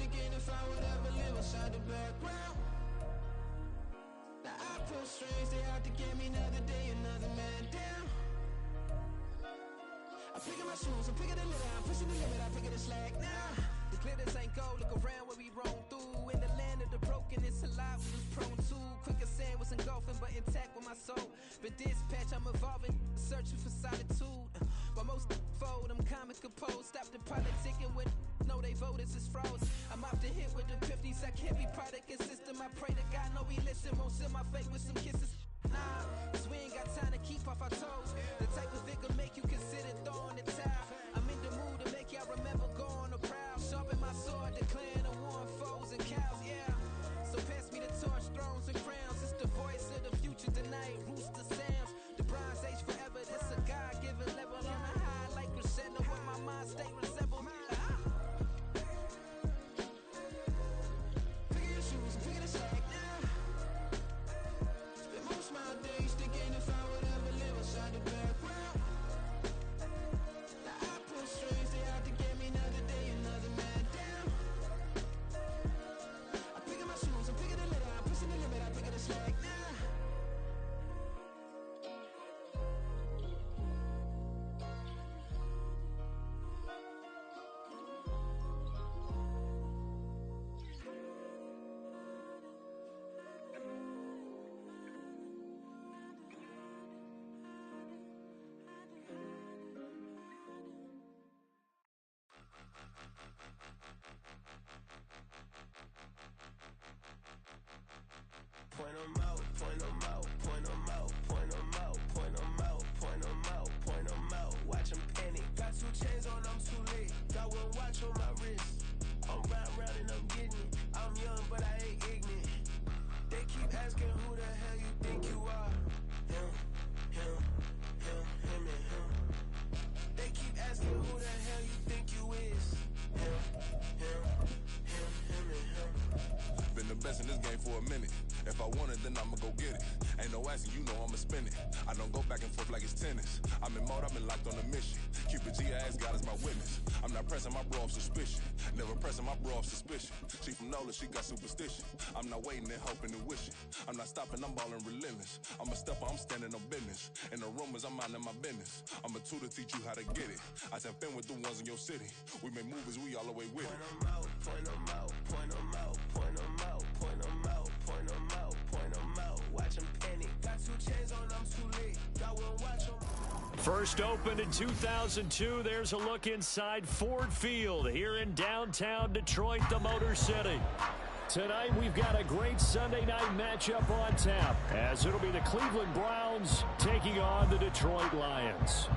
thinking if I would ever live inside the background. Now I pull strings, they out to get me another day, another man down. I'm picking my shoes, I'm picking the litter, I'm pushing the limit, I'm picking the slack now. The glitters ain't gold, look around where we roam through. In the land of the broken, it's a lot we was prone to. Quicker sand was engulfing, but intact with my soul. But dispatch, I'm evolving, searching for solitude. While most fold, I'm comic composed. Stop the politicking with no, they voters is froze. I'm off the hit with the 50s, I can't be product and system. I pray to God, no, we listen, won't seal my fate with some kisses. Nah, cause we ain't got time to keep off our toes. The type of it can make you consider throwing the towel. I'm in the mood to make y'all remember going to proud. Sharpen my sword, declaring the war on foes and cows, yeah. So pass me the torch, thrones and crowns. It's the voice of the future tonight, rooster sounds. The Bronze Age forever, this a God-given level. On a high like crescendo, where my mind state resemble me. Pick your shoes and pick the slack now. Spend most my days thinking if I would ever live inside the background. Now I pull strings, they out to get me another day, another man down. I'm picking my shoes, I'm picking the litter, I'm pushing the limit, I'm picking the slack now. Point 'em out, point 'em out, point 'em out, point 'em out, point 'em out, point 'em out, point 'em out. Watch 'em panic. Got 2 chains on, I'm too late. Got 1 watch on my wrist. I'm round and I'm getting it. I'm young, but I ain't ignorant. They keep asking who the hell you think you are. Him, him, him, him, and him. They keep asking who the hell you think you is. Him, him, him, him, and him. Been the best in this game for a minute. If I want it, then I'ma go get it. Ain't no asking, you know I'ma spin it. I don't go back and forth like it's tennis. I'm in mode, I've been locked on a mission. Keep it G, I ask God as my witness. I'm not pressing my bro off suspicion. Never pressing my bro off suspicion. She from Nola, she got superstition. I'm not waiting and hoping and wishing. I'm not stopping, I'm ballin' relentless. I'm a stepper, I'm standing on business. In the rumors, I'm minding my business. I'm a tutor, teach you how to get it. I tap in with the ones in your city. We make movies, we all the way with it. Point 'em out, point 'em out, point 'em out, point 'em out, point 'em out, point 'em out, point 'em out. Watch 'em panic. Got 2 chains on, I'm too late. Got 1 watch on. First opened in 2002. There's a look inside Ford Field here in downtown Detroit, the Motor City. Tonight we've got a great Sunday night matchup on tap, as it'll be the Cleveland Browns taking on the Detroit Lions.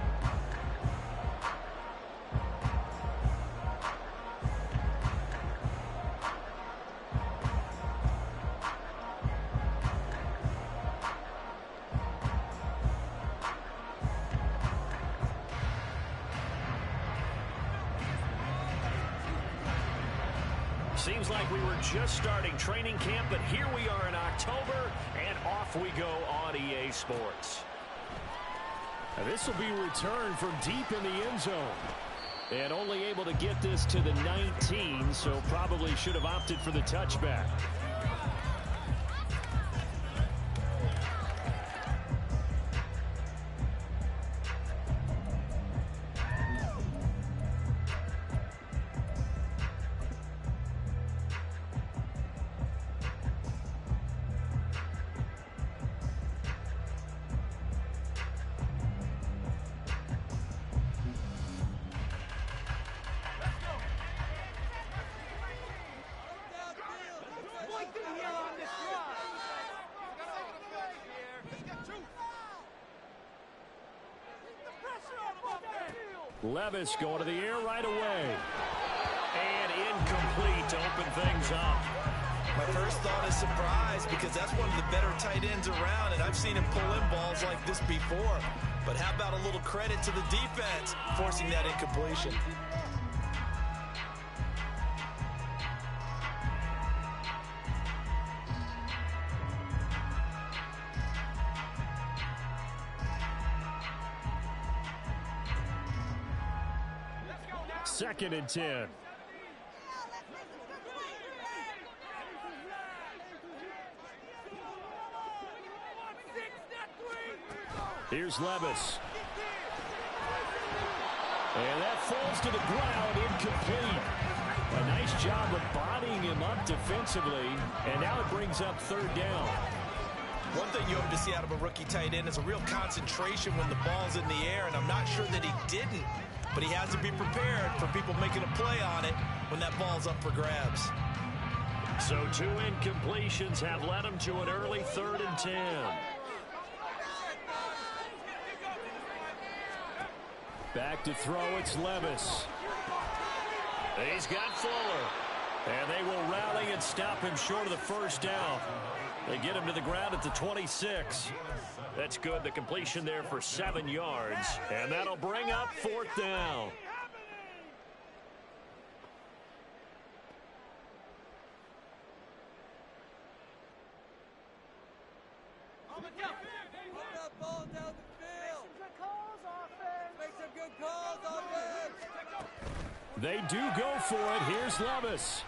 Seems like we were just starting training camp, but here we are in October, and off we go on EA Sports. Now this will be returned from deep in the end zone. And only able to get this to the 19, so probably should have opted for the touchback. Levis going to the air right away. And incomplete to open things up. My first thought is surprise, because that's one of the better tight ends around, and I've seen him pull in balls like this before. But how about a little credit to the defense forcing that incompletion? Second and 10. Here's Levis. And that falls to the ground, incomplete. A nice job of bodying him up defensively, and now it brings up third down. One thing you hope to see out of a rookie tight end is a real concentration when the ball's in the air, and I'm not sure that he didn't, but he has to be prepared for people making a play on it when that ball's up for grabs. So 2 incompletions have led him to an early 3rd and 10. Back to throw, it's Levis. He's got Fuller. And they will rally and stop him short of the first down. They get him to the ground at the 26. That's good. The completion there for 7 yards. And that'll bring up 4th down. They do go for it. Here's Levis.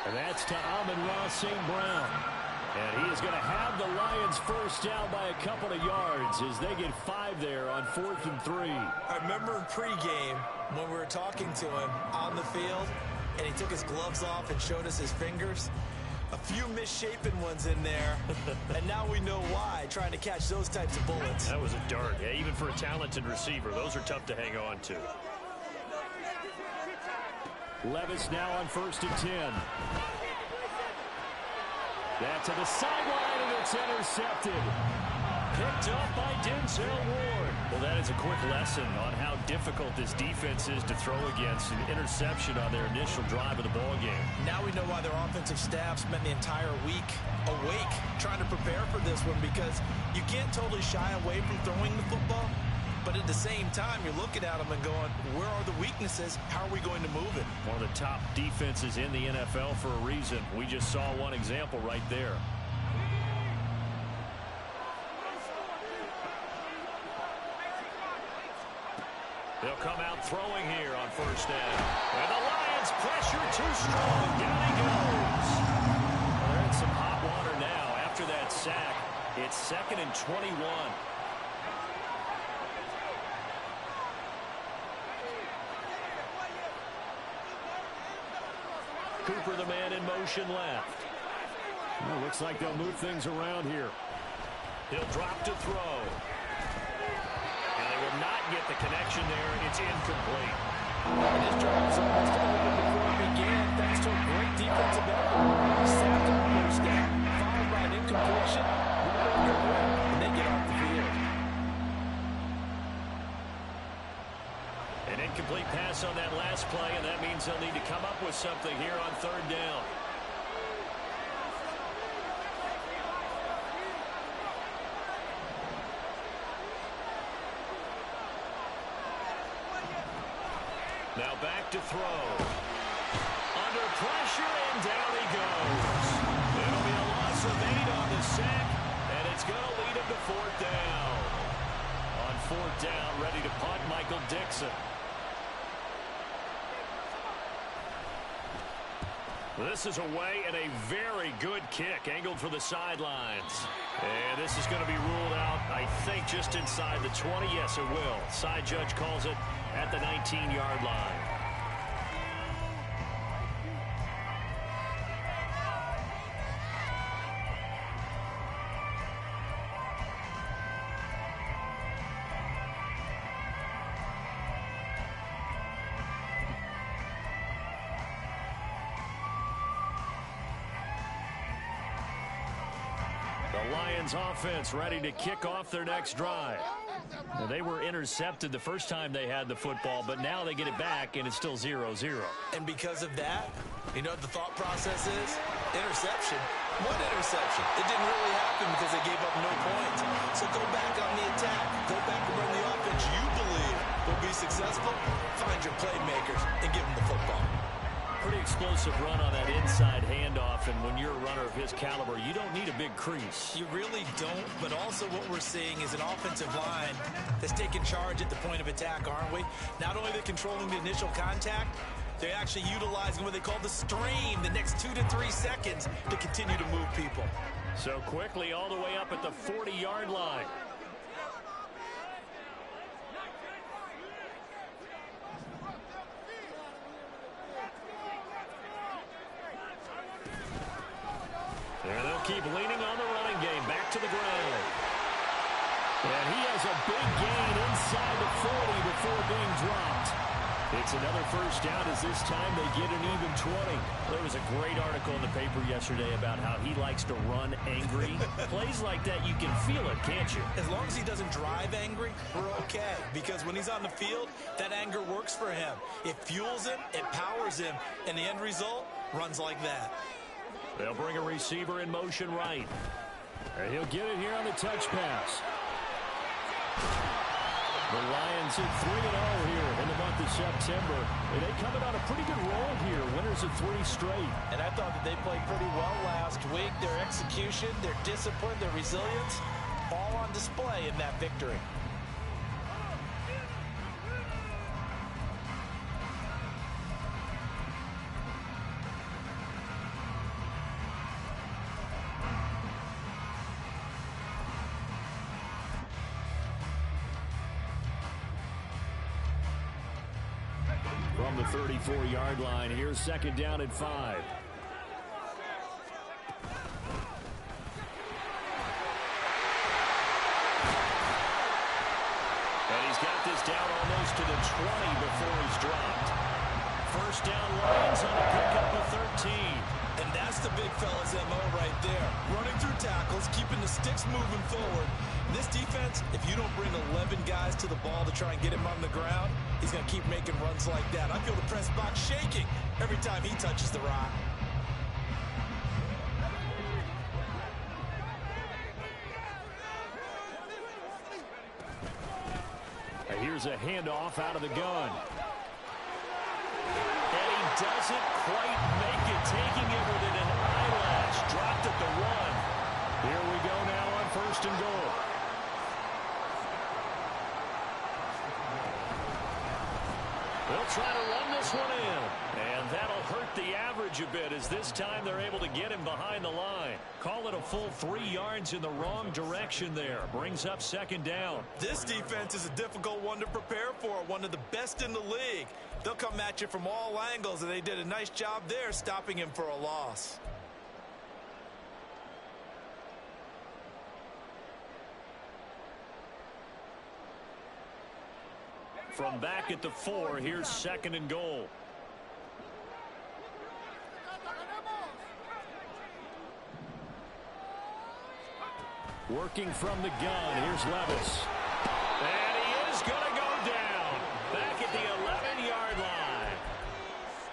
And that's to Amon-Ra St. Brown. And he is going to have the Lions first down by a couple of yards as they get 5 there on 4th and 3. I remember in pregame when we were talking to him on the field, and he took his gloves off and showed us his fingers. A few misshapen ones in there, and now we know why, trying to catch those types of bullets. That was a dart. Yeah, even for a talented receiver, those are tough to hang on to. Levis now on 1st and 10. That's to the sideline, and it's intercepted. Picked up by Denzel Ward. Well, that is a quick lesson on how difficult this defense is to throw against. An interception on their initial drive of the ball game. Now we know why their offensive staff spent the entire week awake trying to prepare for this one, because you can't totally shy away from throwing the football, but at the same time, you're looking at them and going, where are the weaknesses? How are we going to move it? One of the top defenses in the NFL for a reason. We just saw one example right there. They'll come out throwing here on 1st down. And the Lions pressure too strong. Down he goes. Well, they're in some hot water now. After that sack, it's 2nd and 21. Cooper, the man in motion left. Well, looks like they'll move things around here. He'll drop to throw. And they will not get the connection there. It's incomplete. And his drive was almost over before it began, thanks to a great defensive effort. He sapped on first down, followed by an incompletion, and they get off the field. An incomplete pass on that last play, and that means they'll need to come up with something here on 3rd down. Now back to throw. Under pressure, and down he goes. It'll be a loss of 8 on the sack, and it's going to lead him to 4th down. On 4th down, ready to punt, Michael Dixon. This is away, and a very good kick angled for the sidelines. And this is going to be ruled out, I think, just inside the 20. Yes, it will. Side judge calls it at the 19-yard line. The Lions offense ready to kick off their next drive. Now, they were intercepted the first time they had the football, but now they get it back, and it's still 0-0. And because of that, you know what the thought process is? Interception. What interception? It didn't really happen because they gave up no points. So go back on the attack. Go back and run the offense you believe will be successful. Find your playmakers and give them the football. Pretty explosive run on that inside handoff, and when you're a runner of his caliber, you don't need a big crease. You really don't, but also what we're seeing is an offensive line that's taking charge at the point of attack, aren't we? Not only are they controlling the initial contact, They're actually utilizing what they call the stream, the next 2 to 3 seconds to continue to move people. So quickly all the way up at the 40-yard line. And they'll keep leaning on the running game. Back to the ground. And he has a big gain inside the 40 before being dropped. It's another first down as this time they get an even 20. There was a great article in the paper yesterday about how he likes to run angry. Plays like that, you can feel it, can't you? As long as he doesn't drive angry, we're okay. Because when he's on the field, that anger works for him. It fuels him, it powers him, and the end result runs like that. They'll bring a receiver in motion right. And he'll get it here on the touch pass. The Lions at 3-0 here in the month of September. And they coming on a pretty good roll here. Winners of 3 straight. And I thought that they played pretty well last week. Their execution, their discipline, their resilience, all on display in that victory. From the 34-yard line, here's second down at 5. And he's got this down almost to the 20 before he's dropped. First down, Lions on a pickup of 13. And that's the big fella's MO right there. Running through tackles, keeping the sticks moving forward. This defense, if you don't bring 11 guys to the ball to try and get him on the ground, he's going to keep making runs like that. I feel the press box shaking every time he touches the rock. And here's a handoff out of the gun. And he doesn't quite make it, taking it within an eyelash. Dropped at the 1. Here we go now on first and goal. They'll try to run this one in. And that'll hurt the average a bit as this time they're able to get him behind the line. Call it a full 3 yards in the wrong direction there. Brings up second down. This defense is a difficult one to prepare for. One of the best in the league. They'll come at you from all angles, and they did a nice job there stopping him for a loss. From back at the 4, here's second and goal. Working from the gun, here's Levis. And he is going to go down. Back at the 11-yard line.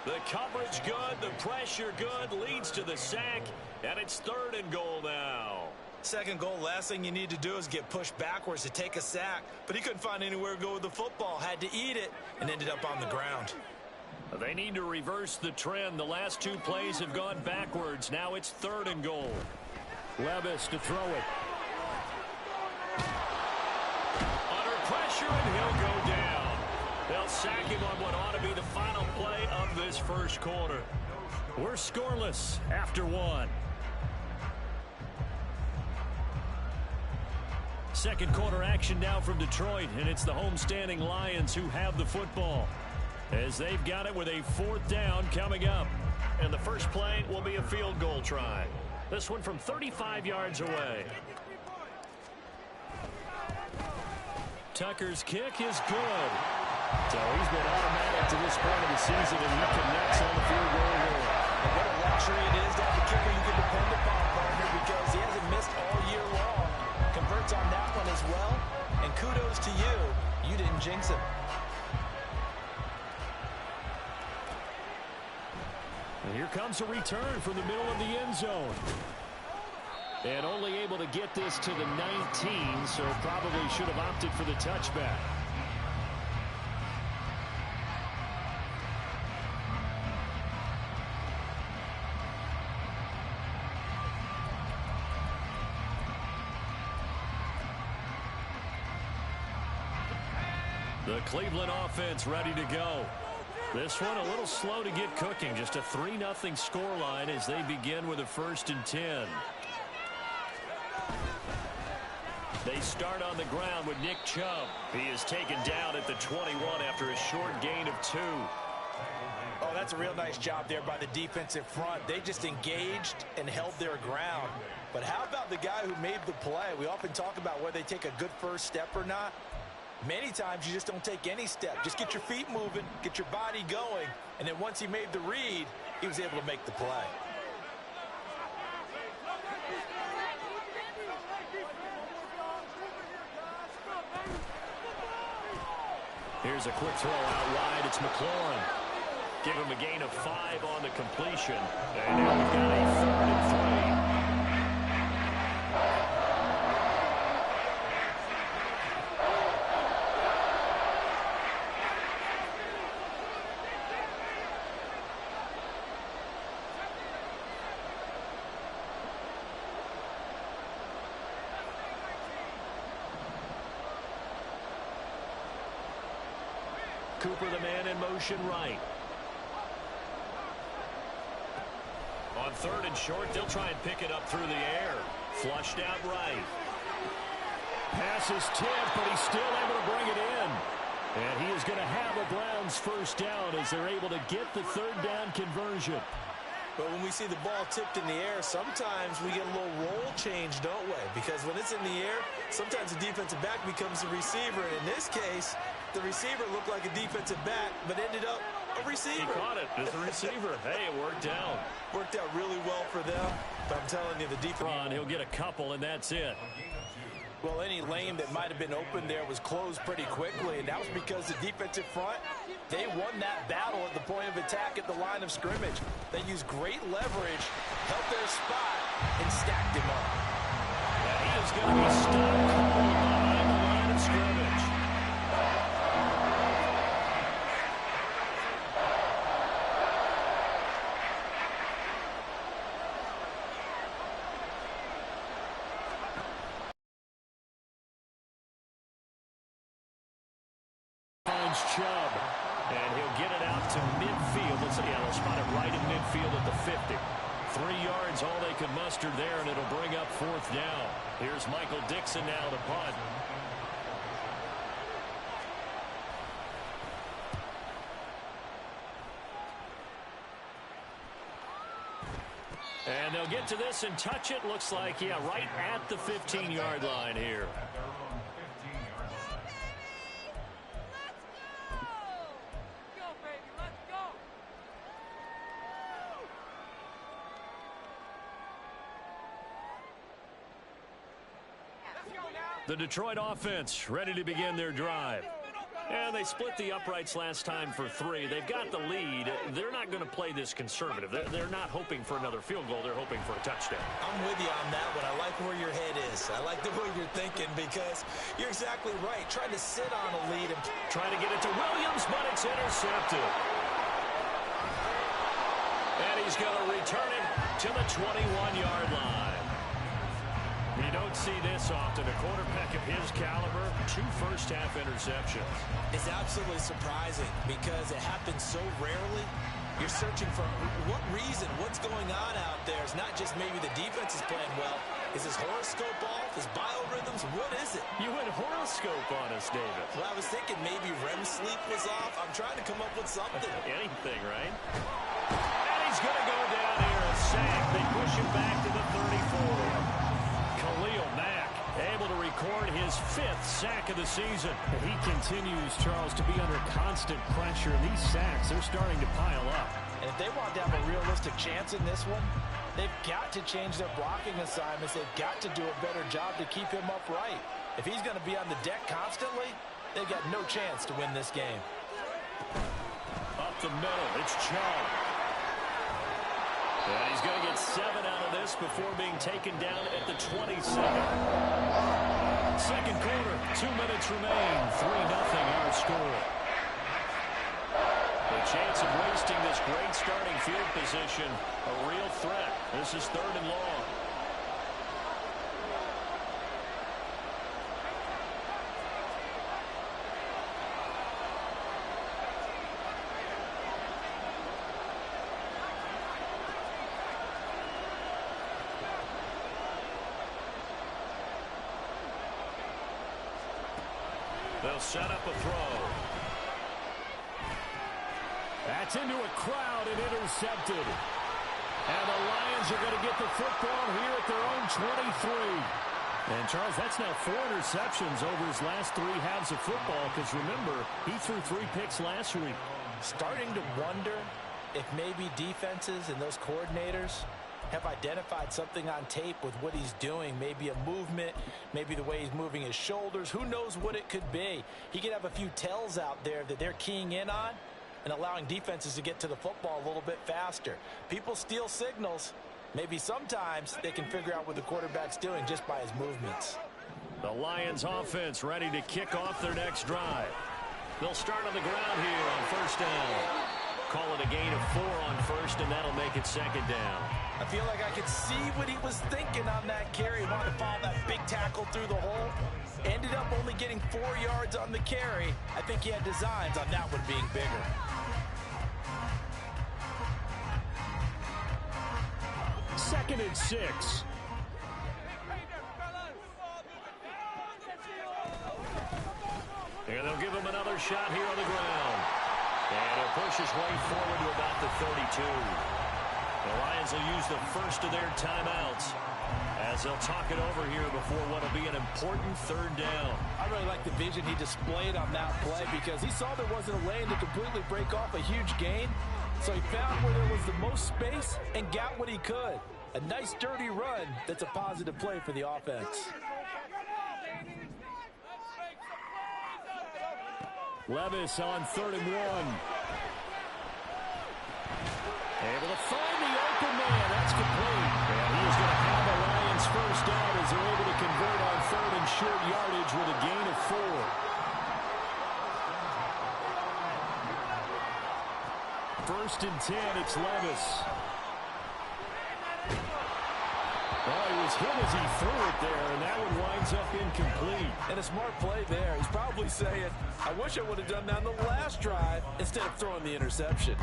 The coverage good, the pressure good, leads to the sack, and it's third and goal now. Second goal, last thing you need to do is get pushed backwards to take a sack. But he couldn't find anywhere to go with the football. Had to eat it and ended up on the ground. They need to reverse the trend. The last 2 plays have gone backwards. Now it's third and goal. Levis to throw it. Under pressure, and he'll go down. They'll sack him on what ought to be the final play of this first quarter. We're scoreless after 1. Second quarter action now from Detroit, and it's the homestanding Lions who have the football as they've got it with a 4th down coming up. And the first play will be a field goal try. This one from 35 yards away. Tucker's kick is good. So he's been automatic to this point of the season, and he connects on the field goal here. And what a luxury it is to have a kicker you can depend upon, partner, because he hasn't missed all year long. Converts on that one as well, and kudos to you. You didn't jinx him. And here comes a return from the middle of the end zone. And only able to get this to the 19, so probably should have opted for the touchback. The Cleveland offense ready to go. This one a little slow to get cooking. Just a 3-0 scoreline as they begin with a 1st and 10. They start on the ground with Nick Chubb. He is taken down at the 21 after a short gain of 2. Oh, that's a real nice job there by the defensive front. They just engaged and held their ground. But how about the guy who made the play? We often talk about whether they take a good first step or not. Many times you just don't take any step. Just get your feet moving, get your body going, and then once he made the read, he was able to make the play. Here's a quick throw out wide. It's McLaurin. Give him a gain of 5 on the completion. And now we've got a 3rd and 3. Cooper, the man in motion right. On 3rd and short, they'll try and pick it up through the air. Flushed out right. Pass is tipped, but he's still able to bring it in. And he is going to have a Browns 1st down as they're able to get the 3rd down conversion. But when we see the ball tipped in the air, sometimes we get a little role change, don't we? Because when it's in the air, sometimes the defensive back becomes the receiver. And in this case, the receiver looked like a defensive back, but ended up a receiver. He caught it as a receiver. Hey, it worked out. Worked out really well for them. But I'm telling you, the defense... He'll get a couple, and that's it. Well, any lane that might have been open there was closed pretty quickly, and that was because the defensive front, they won that battle at the point of attack at the line of scrimmage. They used great leverage, held their spot, and stacked him up. And he is going to be stopped behind the line of scrimmage. Chubb, and he'll get it out to midfield. They'll spot it right in midfield at the 50. 3 yards, all they could muster there, and it'll bring up 4th down. Here's Michael Dixon now to punt. And they'll get to this and touch it. Looks like, yeah, right at the 15-yard line here. The Detroit offense ready to begin their drive. And they split the uprights last time for 3. They've got the lead. They're not going to play this conservative. They're not hoping for another field goal. They're hoping for a touchdown. I'm with you on that one. I like where your head is. I like the way you're thinking because you're exactly right. Trying to sit on a lead and trying to get it to Williams, but it's intercepted. And he's going to return it to the 21-yard line. We don't see this often. A quarterback of his caliber, 2 first-half interceptions. It's absolutely surprising because it happens so rarely. You're searching for what reason, what's going on out there. It's not just maybe the defense is playing well. Is his horoscope off? His biorhythms? What is it? You went horoscope on us, David. Well, I was thinking maybe REM sleep was off. I'm trying to come up with something. Anything, right? And he's going to go down here, a sack. They push him back to the 34. Khalil Mack able to record his 5th sack of the season. And he continues, Charles, to be under constant pressure. These sacks, they're starting to pile up. And if they want to have a realistic chance in this one, they've got to change their blocking assignments. They've got to do a better job to keep him upright. If he's going to be on the deck constantly, they've got no chance to win this game. Up the middle, it's Chubb. And he's going to get 7 out of this before being taken down at the 22nd. Second quarter, 2 minutes remain. 3-0 our score. The chance of wasting this great starting field position, a real threat. This is 3rd and long. They'll set up a throw. That's into a crowd and intercepted. And the Lions are going to get the football here at their own 23. And, Charles, that's now 4 interceptions over his last 3 halves of football because, remember, he threw 3 picks last week. Starting to wonder if maybe defenses and those coordinators have identified something on tape with what he's doing. Maybe a movement, maybe the way he's moving his shoulders. Who knows what it could be? He could have a few tells out there that they're keying in on and allowing defenses to get to the football a little bit faster. People steal signals. Maybe sometimes they can figure out what the quarterback's doing just by his movements. The Lions offense ready to kick off their next drive. They'll start on the ground here on first down. Call it a gain of 4 on first, and that'll make it second down. I feel like I could see what he was thinking on that carry. He wanted to follow that big tackle through the hole. Ended up only getting 4 yards on the carry. I think he had designs on that one being bigger. Second and 6. And they'll give him another shot here on the ground. And he'll push his way forward to about the 32. The Lions will use the first of their timeouts as they'll talk it over here before what will be an important third down. I really like the vision he displayed on that play because he saw there wasn't a lane to completely break off a huge gain. So he found where there was the most space and got what he could. A nice, dirty run that's a positive play for the offense. Levis on 3rd and 1. Able to find the open man. That's complete. And he is going to have the Lions first down as they're able to convert on 3rd and short yardage with a gain of 4. First and 10, it's Levis. Oh, he was hit as he threw it there, and that one winds up incomplete. And a smart play there. He's probably saying, I wish I would have done that on the last drive instead of throwing the interception.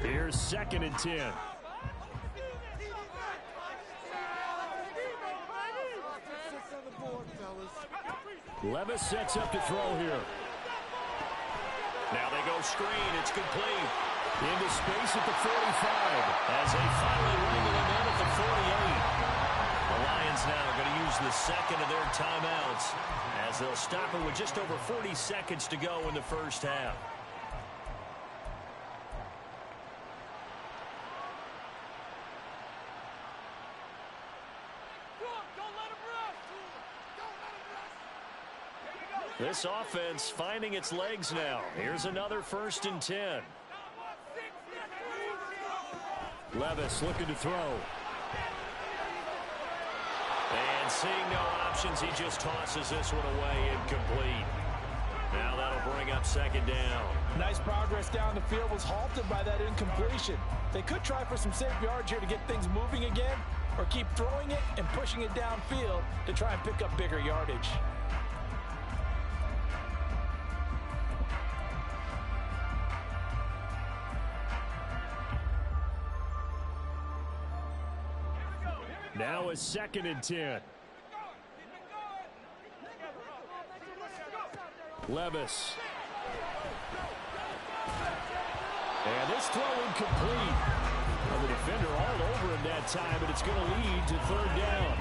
Here's 2nd and 10. Levis sets up to throw here. Now they go screen. It's complete. Into space at the 45. As they finally wrangle him in at the 48. The Lions now are going to use the second of their timeouts as they'll stop it with just over 40 seconds to go in the first half. This offense finding its legs now. Here's another 1st and 10. Levis looking to throw. And seeing no options, he just tosses this one away, incomplete. Now that'll bring up 2nd down. Nice progress down the field was halted by that incompletion. They could try for some safe yards here to get things moving again, or keep throwing it and pushing it downfield to try and pick up bigger yardage. Now a 2nd and 10. Levis. And this throw incomplete. Well, the defender all over him that time, but it's going to lead to 3rd down.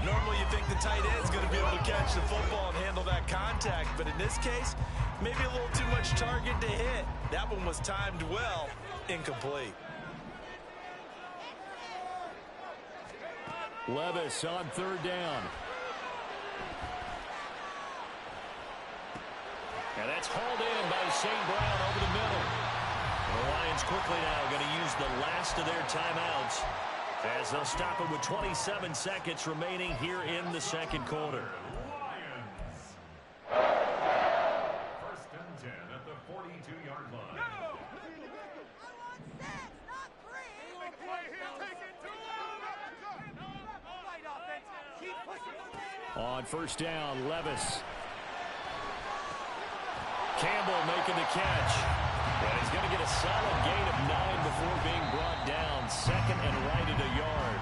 Normally you think the tight end's going to be able to catch the football and handle that contact, but in this case, maybe a little too much target to hit. That one was timed well, incomplete. Levis on 3rd down. And that's hauled in by St. Brown over the middle. The Lions quickly now going to use the last of their timeouts as they'll stop it with 27 seconds remaining here in the 2nd quarter. First and 10 at the 42-yard line. On 1st down, Levis. Campbell making the catch. And he's going to get a solid gain of 9 before being brought down. Second and right at a yard.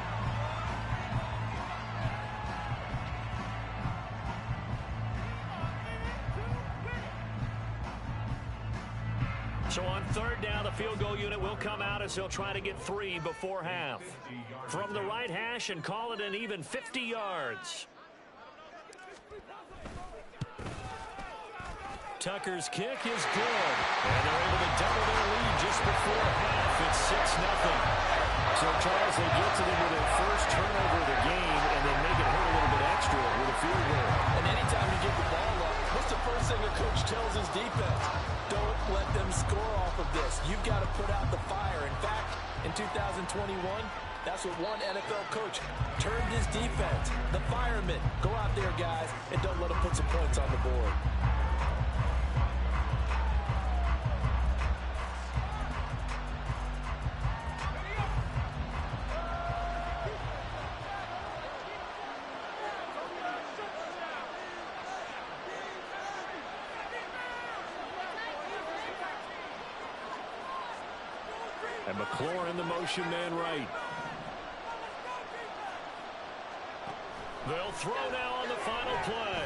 So on third down, the field goal unit will come out as they'll try to get 3 before half. From the right hash and call it an even 50 yards. Tucker's kick is good. And they're able to double their lead just before half. It's 6-0. So, Charles, they get to them with their first turnover of the game, and they make it hurt a little bit extra with a field goal. And anytime you get the ball up, what's the first thing a coach tells his defense? Don't let them score off of this. You've got to put out the fire. In fact, in 2021, that's what one NFL coach termed his defense. The firemen. Go out there, guys, and don't let them put some points on the board. And McLaurin, the motion man right. They'll throw now on the final play.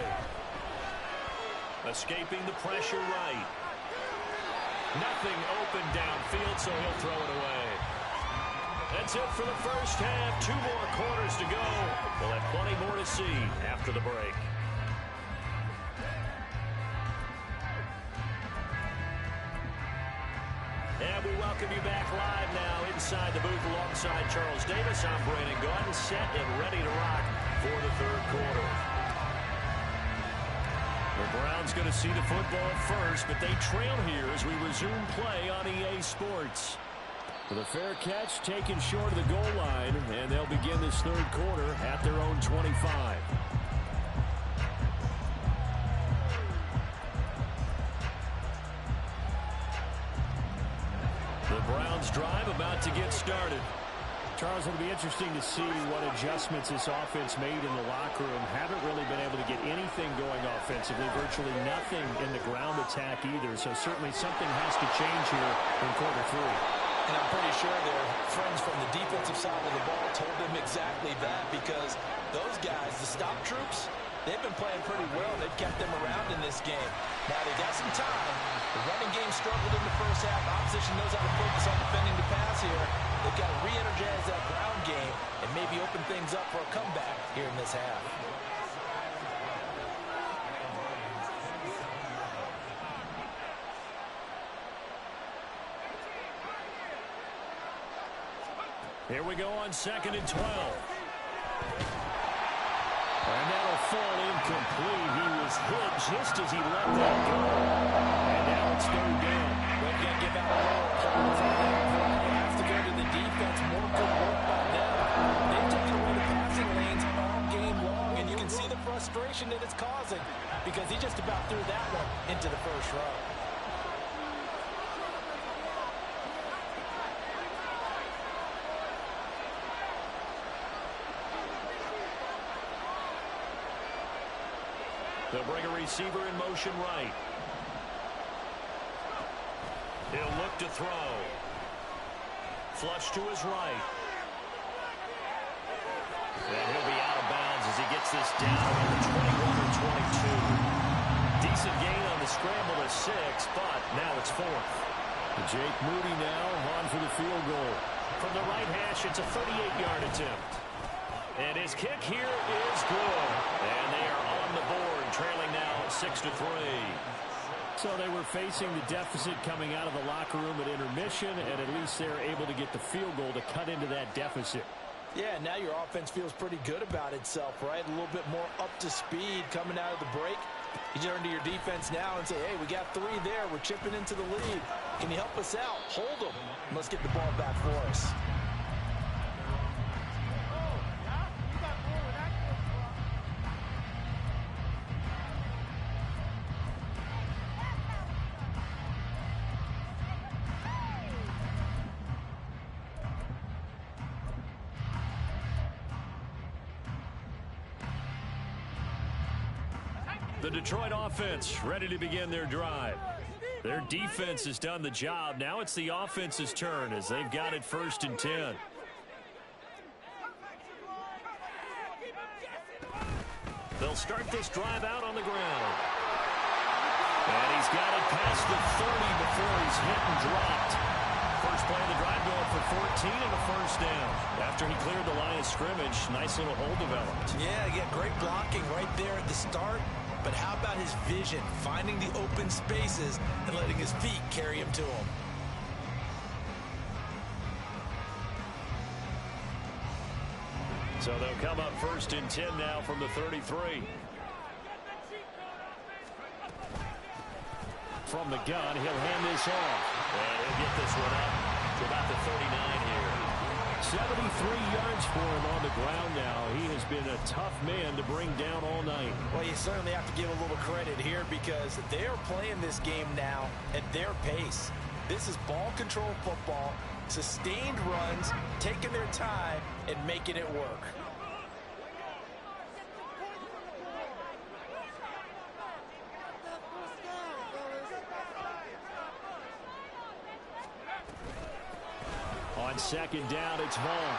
Escaping the pressure right. Nothing open downfield, so he'll throw it away. That's it for the first half. 2 more quarters to go. We'll have plenty more to see after the break. And we welcome you back live now inside the booth alongside Charles Davis. I'm Brandon Gaudin, set and ready to rock for the third quarter. The Browns going to see the football first, but they trail here as we resume play on EA Sports. With a fair catch taken short of the goal line, and they'll begin this third quarter at their own 25. The Browns drive about to get started. Charles, it'll be interesting to see what adjustments this offense made in the locker room. Haven't really been able to get anything going offensively, virtually nothing in the ground attack either. So certainly something has to change here in quarter 3. And I'm pretty sure their friends from the defensive side of the ball told them exactly that, because those guys, the stop troops, they've been playing pretty well. They've kept them around in this game. Now they got some time. The running game struggled in the first half. Opposition knows how to focus on defending the pass here. They've got to re-energize that ground game and maybe open things up for a comeback here in this half. Here we go on 2nd and 12. And that'll fall incomplete. He was hit just as he let that go. And now it's third down. They can't give out a roll. They have to go to the defense. More good work by them. They've taken away the passing lanes all game long, and you can see the frustration that it's causing because he just about threw that one into the first row. They'll bring a receiver in motion right. He'll look to throw. Flush to his right. And he'll be out of bounds as he gets this down at the 21 or 22. Decent gain on the scramble to 6, but now it's 4th. Jake Moody now on for the field goal. From the right hash, it's a 38-yard attempt. And his kick here is good. And they are on the board, trailing now 6-3. So they were facing the deficit coming out of the locker room at intermission, and at least they're able to get the field goal to cut into that deficit. Yeah, now your offense feels pretty good about itself, right? A little bit more up to speed coming out of the break. You turn to your defense now and say, hey, we got 3 there. We're chipping into the lead. Can you help us out? Hold them. Let's get the ball back for us. The Detroit offense ready to begin their drive. Their defense has done the job. Now it's the offense's turn as they've got it 1st and 10. They'll start this drive out on the ground. And he's got it past the 30 before he's hit and dropped. First play of the drive going for 14 and a 1st down. After he cleared the line of scrimmage, nice little hole developed. Yeah, great blocking right there at the start. But how about his vision, finding the open spaces and letting his feet carry him to him? So they'll come up 1st and 10 now from the 33. From the gun, he'll hand this off. And he'll get this one up to about the 39 here. 73 yards for him on the ground now. He has been a tough man to bring down all night. Well, you certainly have to give a little credit here because they're playing this game now at their pace. This is ball control football, sustained runs, taking their time, and making it work. On 2nd down, it's Vaughn.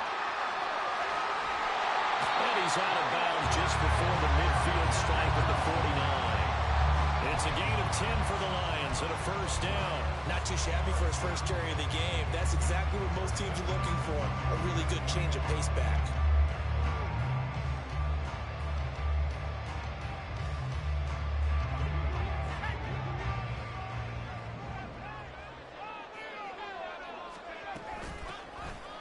And he's out of bounds just before the midfield stripe at the 49. It's a gain of 10 for the Lions and a 1st down. Not too shabby for his first carry of the game. That's exactly what most teams are looking for, a really good change of pace back.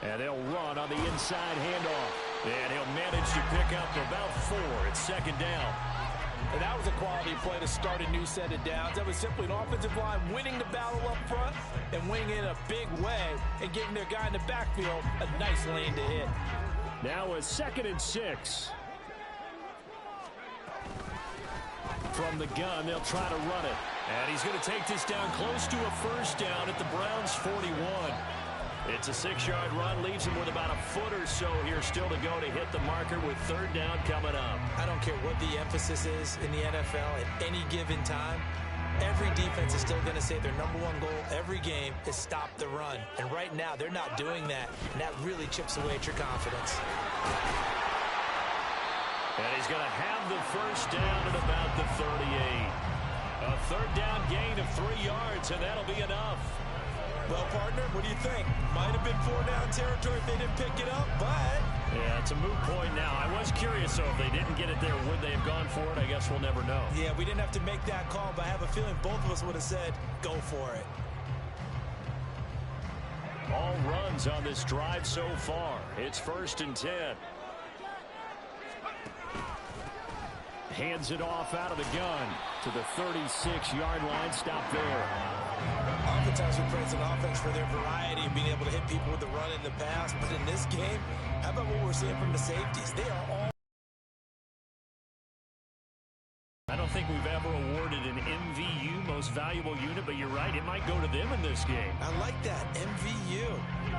And they'll run on the inside handoff. And he'll manage to pick up about 4. It's 2nd down. And that was a quality play to start a new set of downs. That was simply an offensive line winning the battle up front and winning in a big way and giving their guy in the backfield a nice lane to hit. Now a 2nd and 6. From the gun, they'll try to run it. And he's going to take this down close to a 1st down at the Browns' 41. It's a 6-yard run, leaves him with about a foot or so here still to go to hit the marker with 3rd down coming up. I don't care what the emphasis is in the NFL at any given time. Every defense is still going to say their #1 goal every game is stop the run. And right now, they're not doing that, and that really chips away at your confidence. And he's going to have the 1st down at about the 38. A 3rd down gain of 3 yards, and that'll be enough. Well, partner, what do you think? Might have been 4-down territory if they didn't pick it up, but... Yeah, it's a moot point now. I was curious, so if they didn't get it there, would they have gone for it? I guess we'll never know. Yeah, we didn't have to make that call, but I have a feeling both of us would have said, go for it. All runs on this drive so far. It's 1st and 10. Hands it off out of the gun to the 36-yard line. Stop there. Oftentimes we praise an offense for their variety of being able to hit people with the run in the pass. But in this game, how about what we're seeing from the safeties? They are all... I don't think we've ever awarded an MVU, most valuable unit, but you're right, it might go to them in this game. I like that, MVU.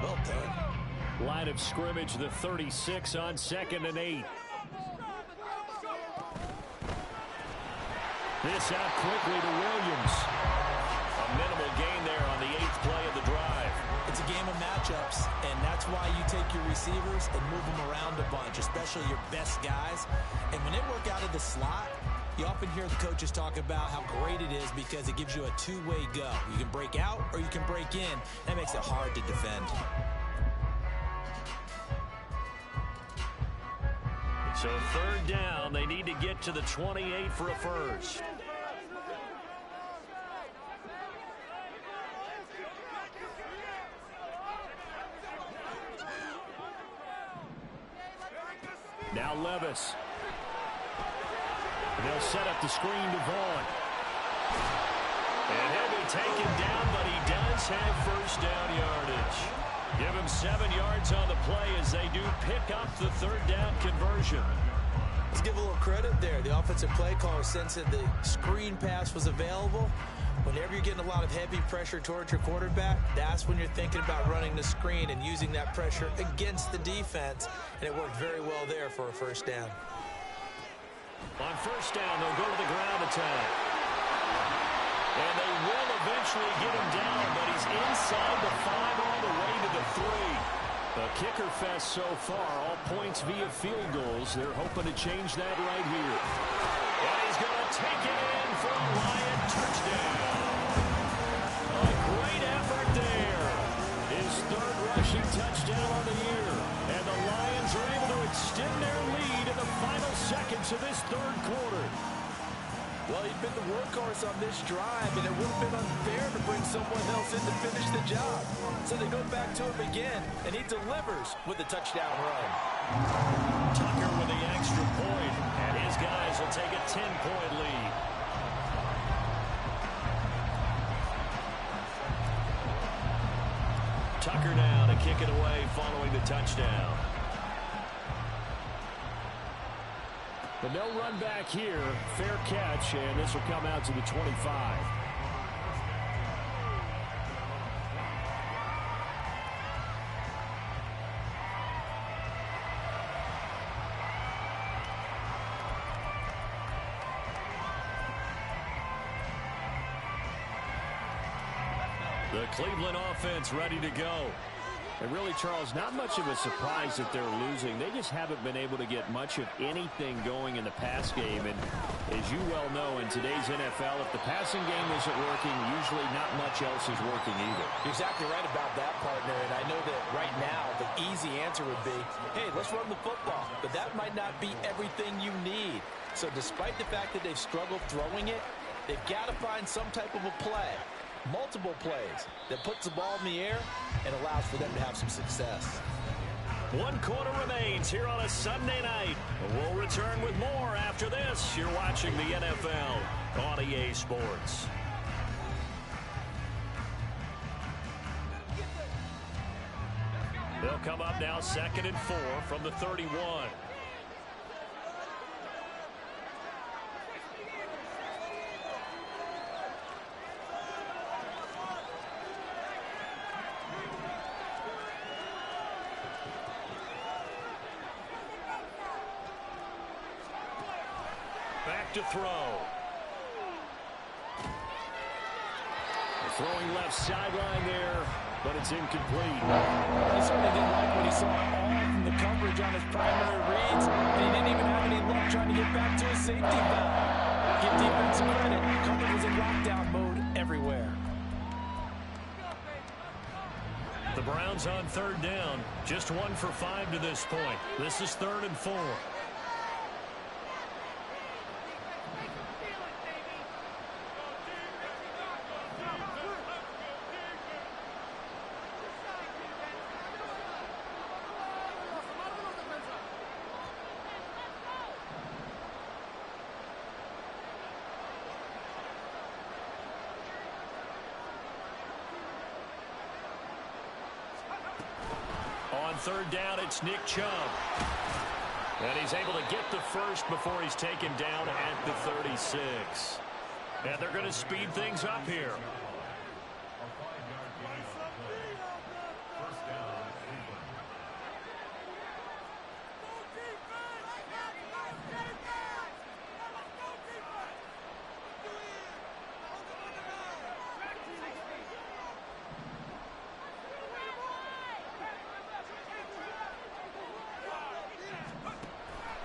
Well done. Line of scrimmage, the 36 on 2nd and 8. This out quickly to Williams. A minimal gain there on the 8th play of the drive. It's a game of matchups, and that's why you take your receivers and move them around a bunch, especially your best guys. And when they work out of the slot, you often hear the coaches talk about how great it is because it gives you a two-way go. You can break out or you can break in. That makes it hard to defend. So 3rd down, they need to get to the 28 for a first. Now Levis. They'll set up the screen to Vaughn. And he'll be taken down, but he does have 1st down yardage. Give him 7 yards on the play as they do pick up the 3rd down conversion. Let's give a little credit there. The offensive play caller sensed that the screen pass was available. Whenever you're getting a lot of heavy pressure towards your quarterback, that's when you're thinking about running the screen and using that pressure against the defense. And it worked very well there for a 1st down. On 1st down, they'll go to the ground attack. And they will eventually get him down, but he's inside the 5 all the way to the 3. A kicker fest so far, all points via field goals. They're hoping to change that right here. And he's going to take it in for a Lion touchdown. A great effort there. His 3rd rushing touchdown on the year. And the Lions are able to extend their lead in the final seconds of this 3rd quarter. Well, he'd been the workhorse on this drive, and it would have been unfair to bring someone else in to finish the job. So they go back to him again, and he delivers with a touchdown run. Tucker with the extra point, and his guys will take a 10-point lead. Tucker now to kick it away following the touchdown. But no run back here. Fair catch, and this will come out to the 25. The Cleveland offense ready to go. And really, Charles, not much of a surprise that they're losing. They just haven't been able to get much of anything going in the pass game. And as you well know, in today's NFL, if the passing game isn't working, usually not much else is working either. You're exactly right about that, partner. And I know that right now the easy answer would be, hey, let's run the football. But that might not be everything you need. So despite the fact that they've struggled throwing it, they've got to find some type of a play. Multiple plays that puts the ball in the air and allows for them to have some success. 1 quarter remains here on a Sunday night. We'll return with more after this. You're watching the NFL on EA Sports. They'll come up now 2nd and 4 from the 31. Back to throw. Throwing left sideline there, but it's incomplete. He certainly didn't like what he saw all from the coverage on his primary reads, and he didn't even have any luck trying to get back to his safety valve. Give defense some credit. Coverage was in lockdown mode everywhere. The Browns on 3rd down. Just 1 for 5 to this point. This is 3rd and 4. On 3rd down, it's Nick Chubb. And he's able to get the first before he's taken down at the 36. And they're going to speed things up here.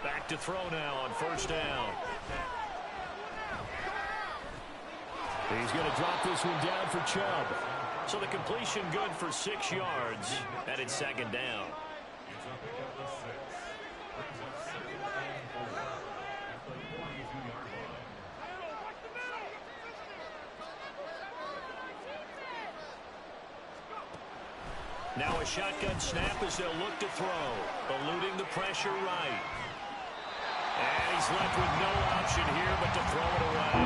Back to throw now on 1st down. He's going to drop this one down for Chubb. So the completion good for 6 yards, and it's 2nd down. Now a shotgun snap as they'll look to throw. Eluding the pressure right. And he's left with no option here but to throw it away.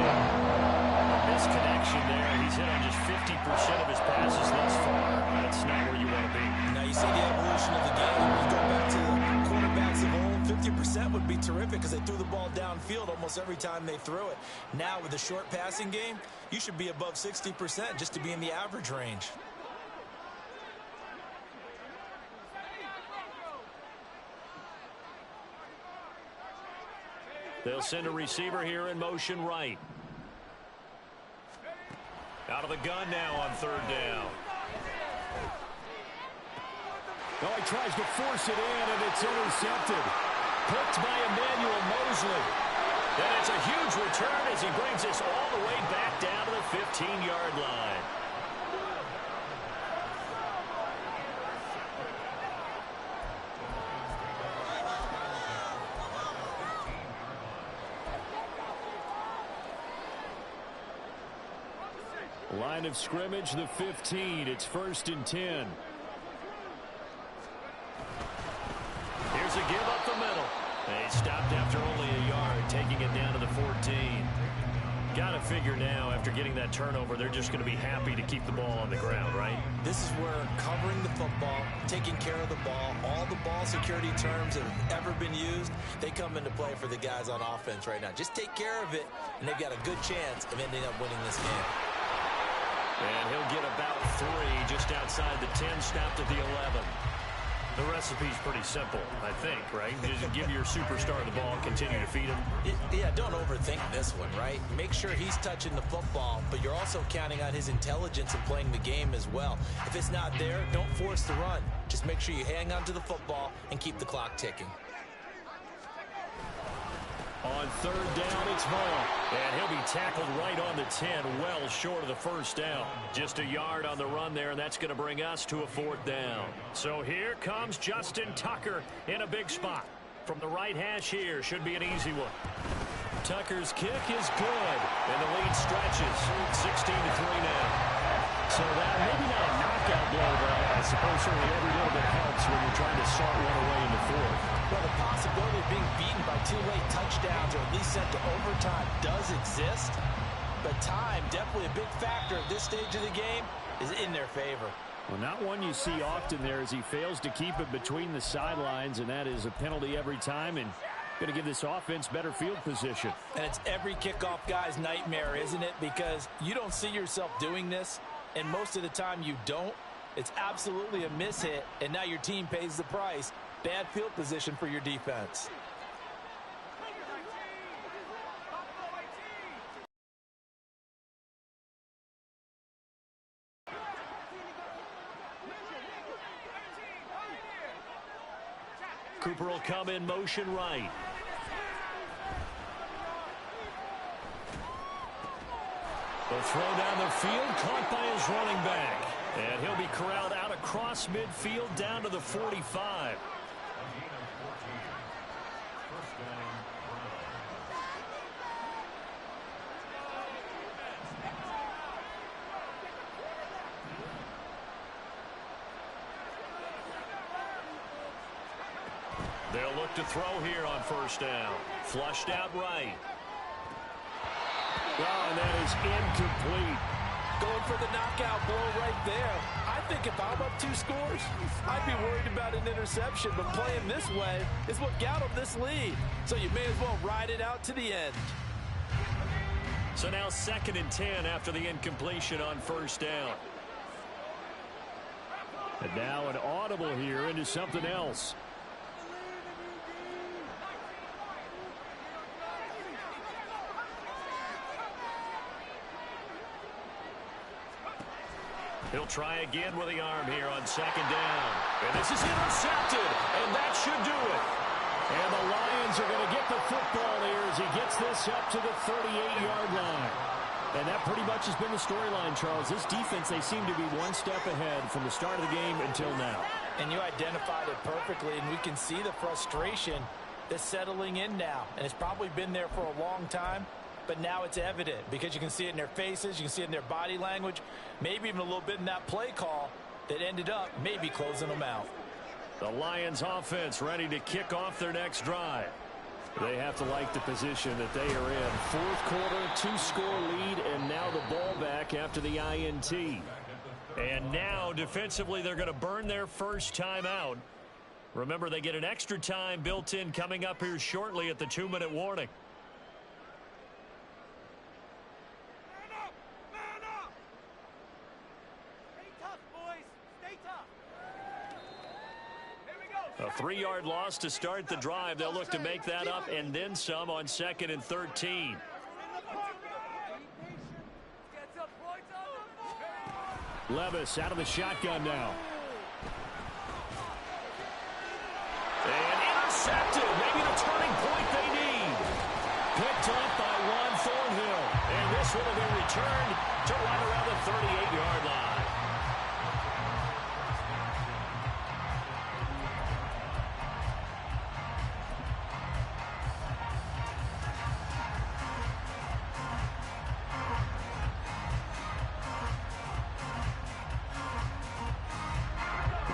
A misconnection there. He's hit on just 50% of his passes thus far. That's not where you want to be. Now you see the evolution of the game. You go back to the quarterbacks of old, 50% would be terrific because they threw the ball downfield almost every time they threw it. Now with the short passing game, you should be above 60% just to be in the average range. They'll send a receiver here in motion right. Out of the gun now on third down. Oh, he tries to force it in, and it's intercepted. Picked by Emmanuel Mosley. And it's a huge return as he brings us all the way back down to the 15-yard line. Line of scrimmage, the 15. It's 1st and 10. Here's a give up the middle. They stopped after only a yard, taking it down to the 14. Got to figure now, after getting that turnover, they're just going to be happy to keep the ball on the ground, right? This is where covering the football, taking care of the ball, all the ball security terms that have ever been used, they come into play for the guys on offense right now. Just take care of it, and they've got a good chance of ending up winning this game. And he'll get about 3 just outside the 10, stopped at the 11. The recipe's pretty simple, I think, right? Just give your superstar the ball, continue to feed him. Yeah, don't overthink this one, right? Make sure he's touching the football, but you're also counting on his intelligence in playing the game as well. If it's not there, don't force the run. Just make sure you hang on to the football and keep the clock ticking. On third down, it's Vaughn. And he'll be tackled right on the 10, well short of the first down. Just a yard on the run there, and that's going to bring us to a 4th down. So here comes Justin Tucker in a big spot. From the right hash here, should be an easy one. Tucker's kick is good, and the lead stretches. 16-3 now. So that maybe not a knockout blow, but I suppose certainly every little bit helps when you're trying to salt one away in the 4th. Well, the possibility of being beaten by 2 late touchdowns or at least sent to overtime does exist, but time, definitely a big factor at this stage of the game, is in their favor. Well, not one you see often there as he fails to keep it between the sidelines, and that is a penalty every time, and going to give this offense better field position. And it's every kickoff guy's nightmare, isn't it? Because you don't see yourself doing this, and most of the time you don't. It's absolutely a mishit, and now your team pays the price. Bad field position for your defense. Cooper will come in motion right. The throw down the field, caught by his running back. And he'll be corralled out across midfield down to the 45. They'll look to throw here on first down. Flushed out right. Well, and that is incomplete. Going for the knockout blow right there. I think if I'm up 2 scores, I'd be worried about an interception, but playing this way is what got them this lead. So you may as well ride it out to the end. So now 2nd and 10 after the incompletion on first down. And now an audible here into something else. He'll try again with the arm here on 2nd down. And this is intercepted, and that should do it. And the Lions are going to get the football here as he gets this up to the 38-yard line. And that pretty much has been the storyline, Charles. This defense, they seem to be one step ahead from the start of the game until now. And you identified it perfectly, and we can see the frustration that's settling in now. And it's probably been there for a long time. But now it's evident because you can see it in their faces, you can see it in their body language, maybe even a little bit in that play call that ended up maybe closing them out. The Lions offense ready to kick off their next drive. They have to like the position that they are in. 4th quarter, 2-score lead, and now the ball back after the INT. And now defensively they're going to burn their first time out. Remember, they get an extra time built in coming up here shortly at the 2-minute warning. A 3-yard loss to start the drive. They'll look to make that up and then some on 2nd and 13. Levis out of the shotgun now. And intercepted. Maybe the turning point they need. Picked up by Juan Thornhill. And this one will be returned to right around the 38-yard line.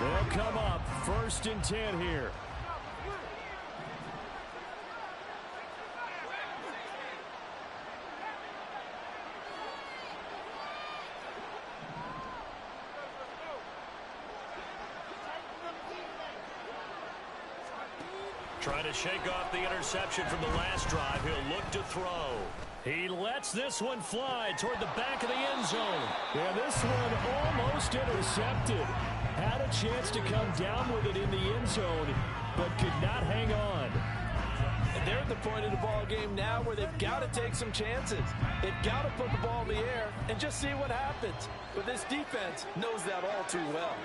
They'll come up 1st and 10 here. Trying to shake off the interception from the last drive. He'll look to throw. He lets this one fly toward the back of the end zone. Yeah, this one almost intercepted. Had a chance to come down with it in the end zone, but could not hang on. And they're at the point of the ball game now where they've got to take some chances. They've got to put the ball in the air and just see what happens. But this defense knows that all too well.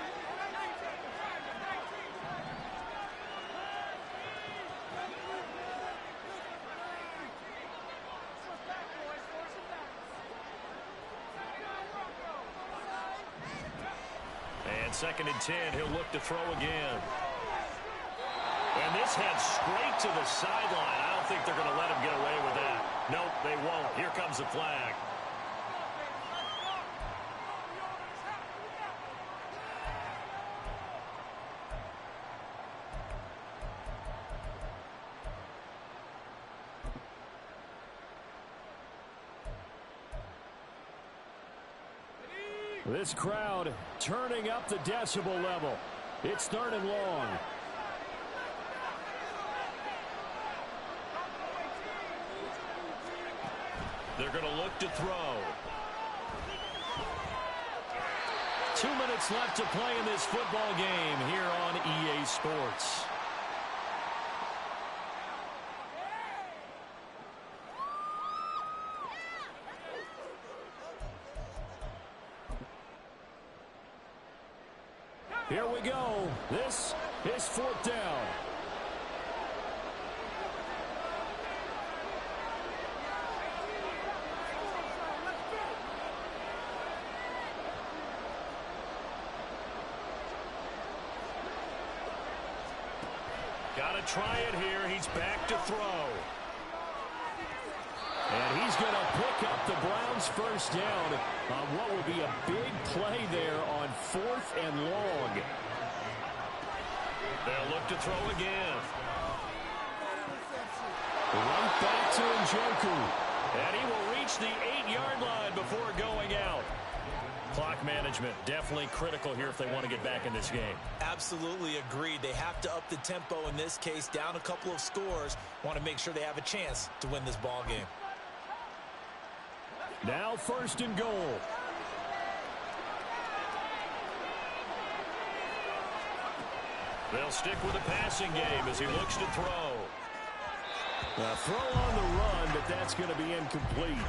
And 2nd and 10, he'll look to throw again. And this head straight to the sideline. I don't think they're going to let him get away with that. Nope, they won't. Here comes the flag. This crowd turning up the decibel level. It's 3rd and long. They're going to look to throw. 2 minutes left to play in this football game here on EA Sports. Here we go. This is 4th down. Got to try it here. He's back to throw. And he's going to pick up the Browns' 1st down on what will be a big play there on 4th and long. They'll look to throw again. Right back to Njoku. And he will reach the 8-yard line before going out. Clock management definitely critical here if they want to get back in this game. Absolutely agreed. They have to up the tempo in this case, down a couple of scores. Want to make sure they have a chance to win this ball game. Now 1st and goal. They'll stick with the passing game as he looks to throw. A throw on the run, but that's going to be incomplete.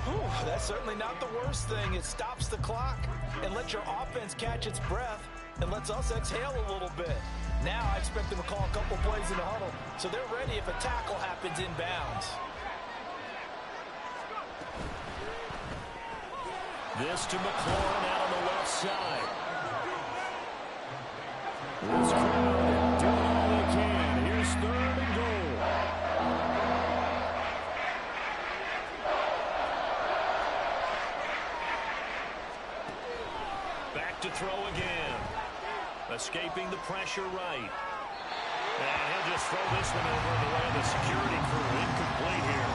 Whew, that's certainly not the worst thing. It stops the clock and lets your offense catch its breath and lets us exhale a little bit. Now I expect them to call a couple plays in the huddle so they're ready if a tackle happens inbounds. This to McLaurin out on the left side. This crowd doing all they can. Here's 3rd and goal. Back to throw again. Escaping the pressure right. And he'll just throw this one over the way of the security crew. Incomplete here.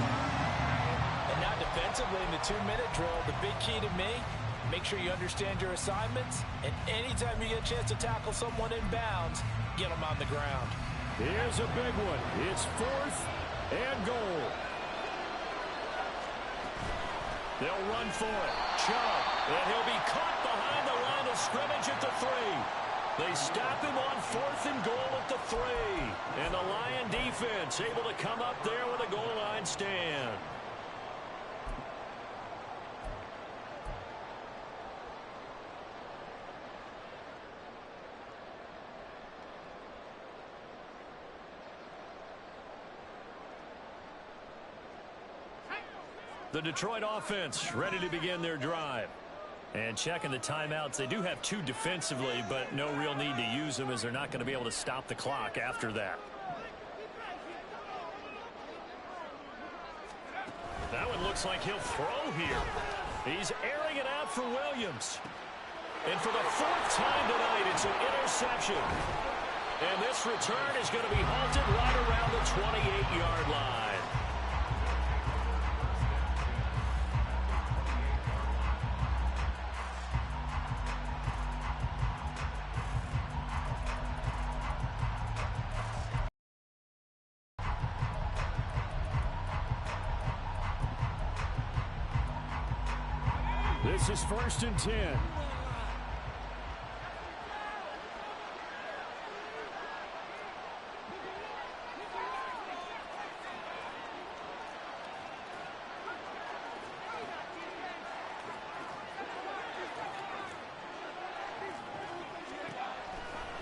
And now defensively in the 2-minute drill, the big key to me, make sure you understand your assignments, and anytime you get a chance to tackle someone in bounds, get them on the ground. Here's a big one. It's 4th and goal. They'll run for it. Chubb, and he'll be caught behind the line of scrimmage at the 3. They stop him on 4th and goal at the 3. And the Lion defense able to come up there with a goal line stand. The Detroit offense ready to begin their drive. And checking the timeouts, they do have 2 defensively, but no real need to use them as they're not going to be able to stop the clock after that. That one looks like he'll throw here. He's airing it out for Williams. And for the 4th time tonight, it's an interception. And this return is going to be halted right around the 28-yard line. This is 1st and 10.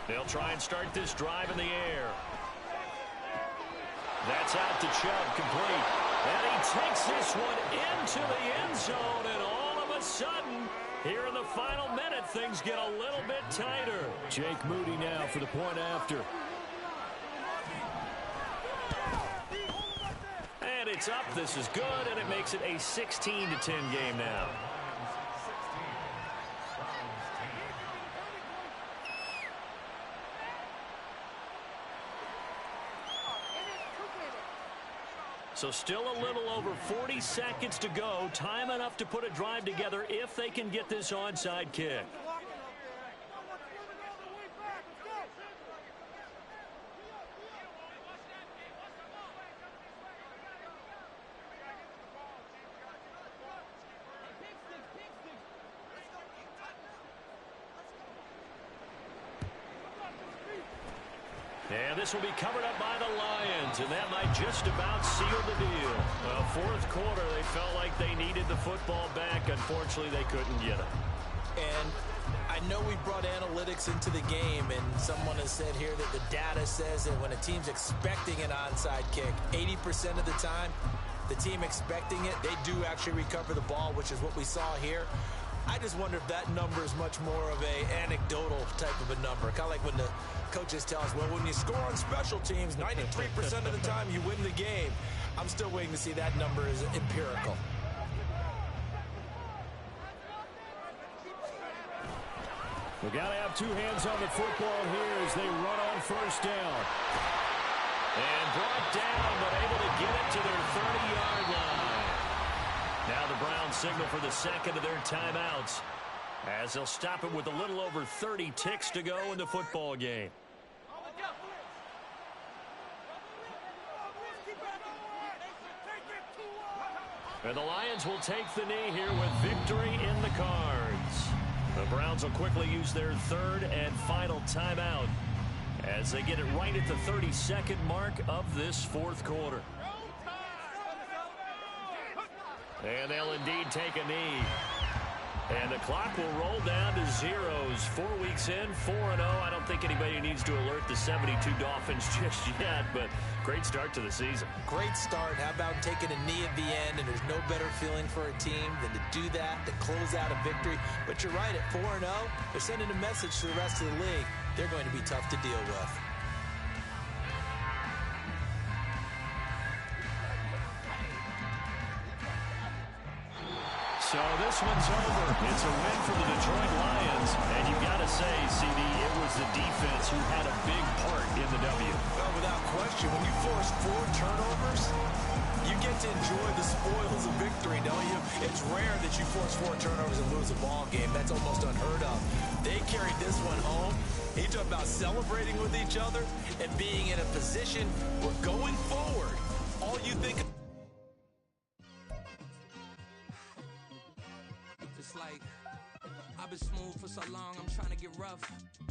They'll try and start this drive in the air. That's out to Chubb, complete. And he takes this one into the end zone, and all of a sudden, here in the final minute, things get a little bit tighter. Jake Moody now for the point after. And it's up. This is good, and it makes it a 16-10 game now. So still a little over 40 seconds to go. Time enough to put a drive together if they can get this onside kick. And this will be covered up by the Lions, and that might just about seal the deal. Well, 4th quarter, they felt like they needed the football back. Unfortunately, they couldn't get it. And I know we brought analytics into the game, and someone has said here that the data says that when a team's expecting an onside kick, 80% of the time, the team expecting it, they do actually recover the ball, which is what we saw here. I just wonder if that number is much more of a anecdotal type of a number. Kind of like when the coaches tell us, well, when you score on special teams, 93% of the time you win the game. I'm still waiting to see that number is empirical. We got to have 2 hands on the football here as they run on 1st down. And brought down, but able to get it to their 30-yard line. Now the Browns signal for the 2nd of their timeouts, as they'll stop it with a little over 30 ticks to go in the football game. And the Lions will take the knee here with victory in the cards. The Browns will quickly use their 3rd and final timeout as they get it right at the 32nd mark of this 4th quarter. And they'll indeed take a knee. And the clock will roll down to zeros. 4 weeks in, 4-0. I don't think anybody needs to alert the 72 Dolphins just yet, but great start to the season. Great start. How about taking a knee at the end? And there's no better feeling for a team than to do that, to close out a victory. But you're right, at 4-0, they're sending a message to the rest of the league. They're going to be tough to deal with. So this one's over. It's a win for the Detroit Lions. And you got to say, CD, it was the defense who had a big part in the W. Well, without question, when you force 4 turnovers, you get to enjoy the spoils of victory, don't you? It's rare that you force 4 turnovers and lose a ball game. That's almost unheard of. They carried this one home. He talked about celebrating with each other and being in a position where going forward, all you think of. Like, I've been smooth for so long, I'm trying to get rough.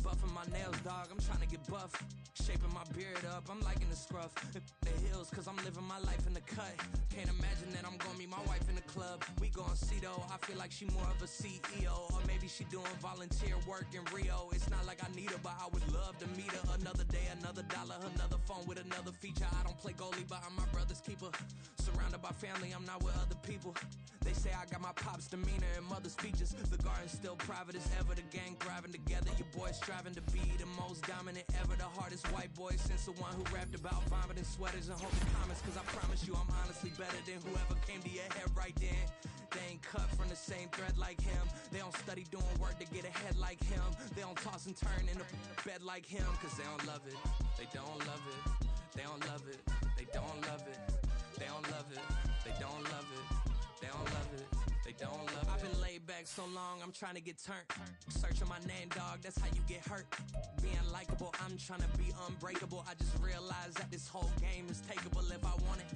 Buffing my nails, dog, I'm trying to get buff. Shaping my beard up, I'm liking the scruff. The hills, cause I'm living my life in the cut. Can't imagine that I'm gonna meet my wife in the club. We gon' see though, I feel like she more of a CEO. Or maybe she doing volunteer work in Rio. It's not like I need her, but I would love to meet her. Another day, another another dollar, another phone with another feature. I don't play goalie, but I'm my brother's keeper. Surrounded by family, I'm not with other people. They say I got my pop's demeanor and mother's features. The garden's still private as ever. The gang thriving together. Your boys striving to be the most dominant ever. The hardest white boy since the one who rapped about vomiting sweaters and holding comments. Cause I promise you I'm honestly better than whoever came to your head right then. They ain't cut from the same thread like him. They don't study doing work to get ahead like him. They don't toss and turn in the bed like him. Cause they don't love it. They don't love it. They don't love it. They don't love it. They don't love it. They don't love it. They don't love it. They don't love it. I've been laid back so long, I'm trying to get turned. Searching my name, dog, that's how you get hurt. Being likable, I'm trying to be unbreakable. I just realized that this whole game is takeable if I want it.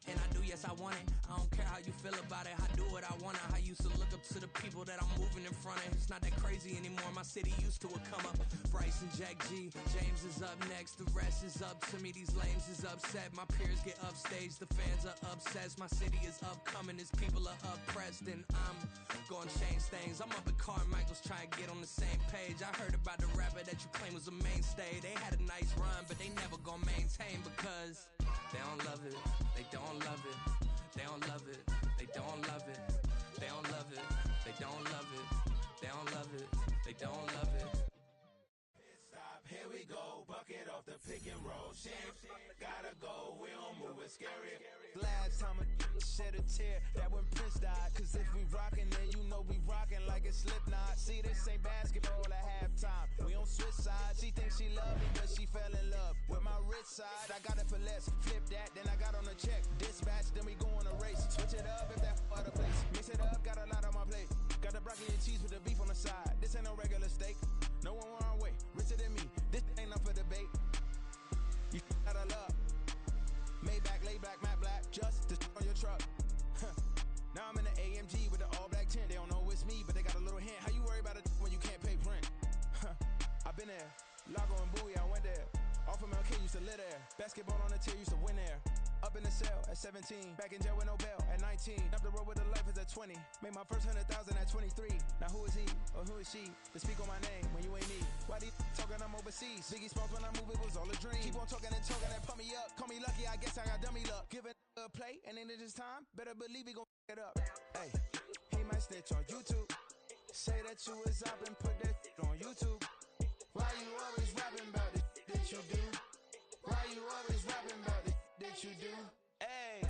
And I do, yes, I want it. I don't care how you feel about it. I do what I want to. I used to look up to the people that I'm moving in front of. It's not that crazy anymore. My city used to come up. Bryce and Jack G. James is up next. The rest is up to me. These lames is upset. My peers get upstage. The fans are obsessed. My city is upcoming. These people are oppressed. And I'm gonna change things. I'm up at Carmichael's trying to get on the same page. I heard about the rapper that you claim was a mainstay. They had a nice run, but they never gonna maintain because they don't love it. They don't love it. They don't love it. They don't love it. They don't love it. They don't love it. They don't love it. They don't love it. Stop, here we go. Bucket off the pick and roll. Shit, gotta go. We don't move it scary. Last time a shed a tear, that when Prince died. Cause if we rockin', then you know we rockin' like a Slipknot. See, this ain't basketball at halftime. We on switch sides. She thinks she love me, but she fell in love with my rich side. I got it for less. Flip that, then I got on a check. Dispatch, then we go on a race. Switch it up if that other place. Mix it up, got a lot on my plate. Got the broccoli and cheese with the beef on the side. This ain't no regular steak. No one wrong way. Richer than me. This ain't up for debate. You out of love. Maybach, lay back, matte black. Just to on your truck. Now I'm in the AMG with the all black tint. They don't know it's me, but they got a little hint. How you worry about it when you can't pay rent? I've been there. Lago and Bowie, I went there. Off of MLK, used to live there. Basketball on the tier, used to win there. Up in the cell at 17. Back in jail with no bail at 19. Up the road with the life is at 20. Made my first 100,000 at 23. Now who is he or who is she to speak on my name when you ain't me? Why these talking I'm overseas? Biggie Smalls when I move it was all a dream. Keep on talking and pump me up. Call me lucky, I guess I got dummy luck. Give it a play and then it is time. Better believe we gon' it up. Hey, he might snitch on YouTube. Say that you was up and put that on YouTube. Why you always rapping about it that you do? Why you always rapping about it that you do? Hey,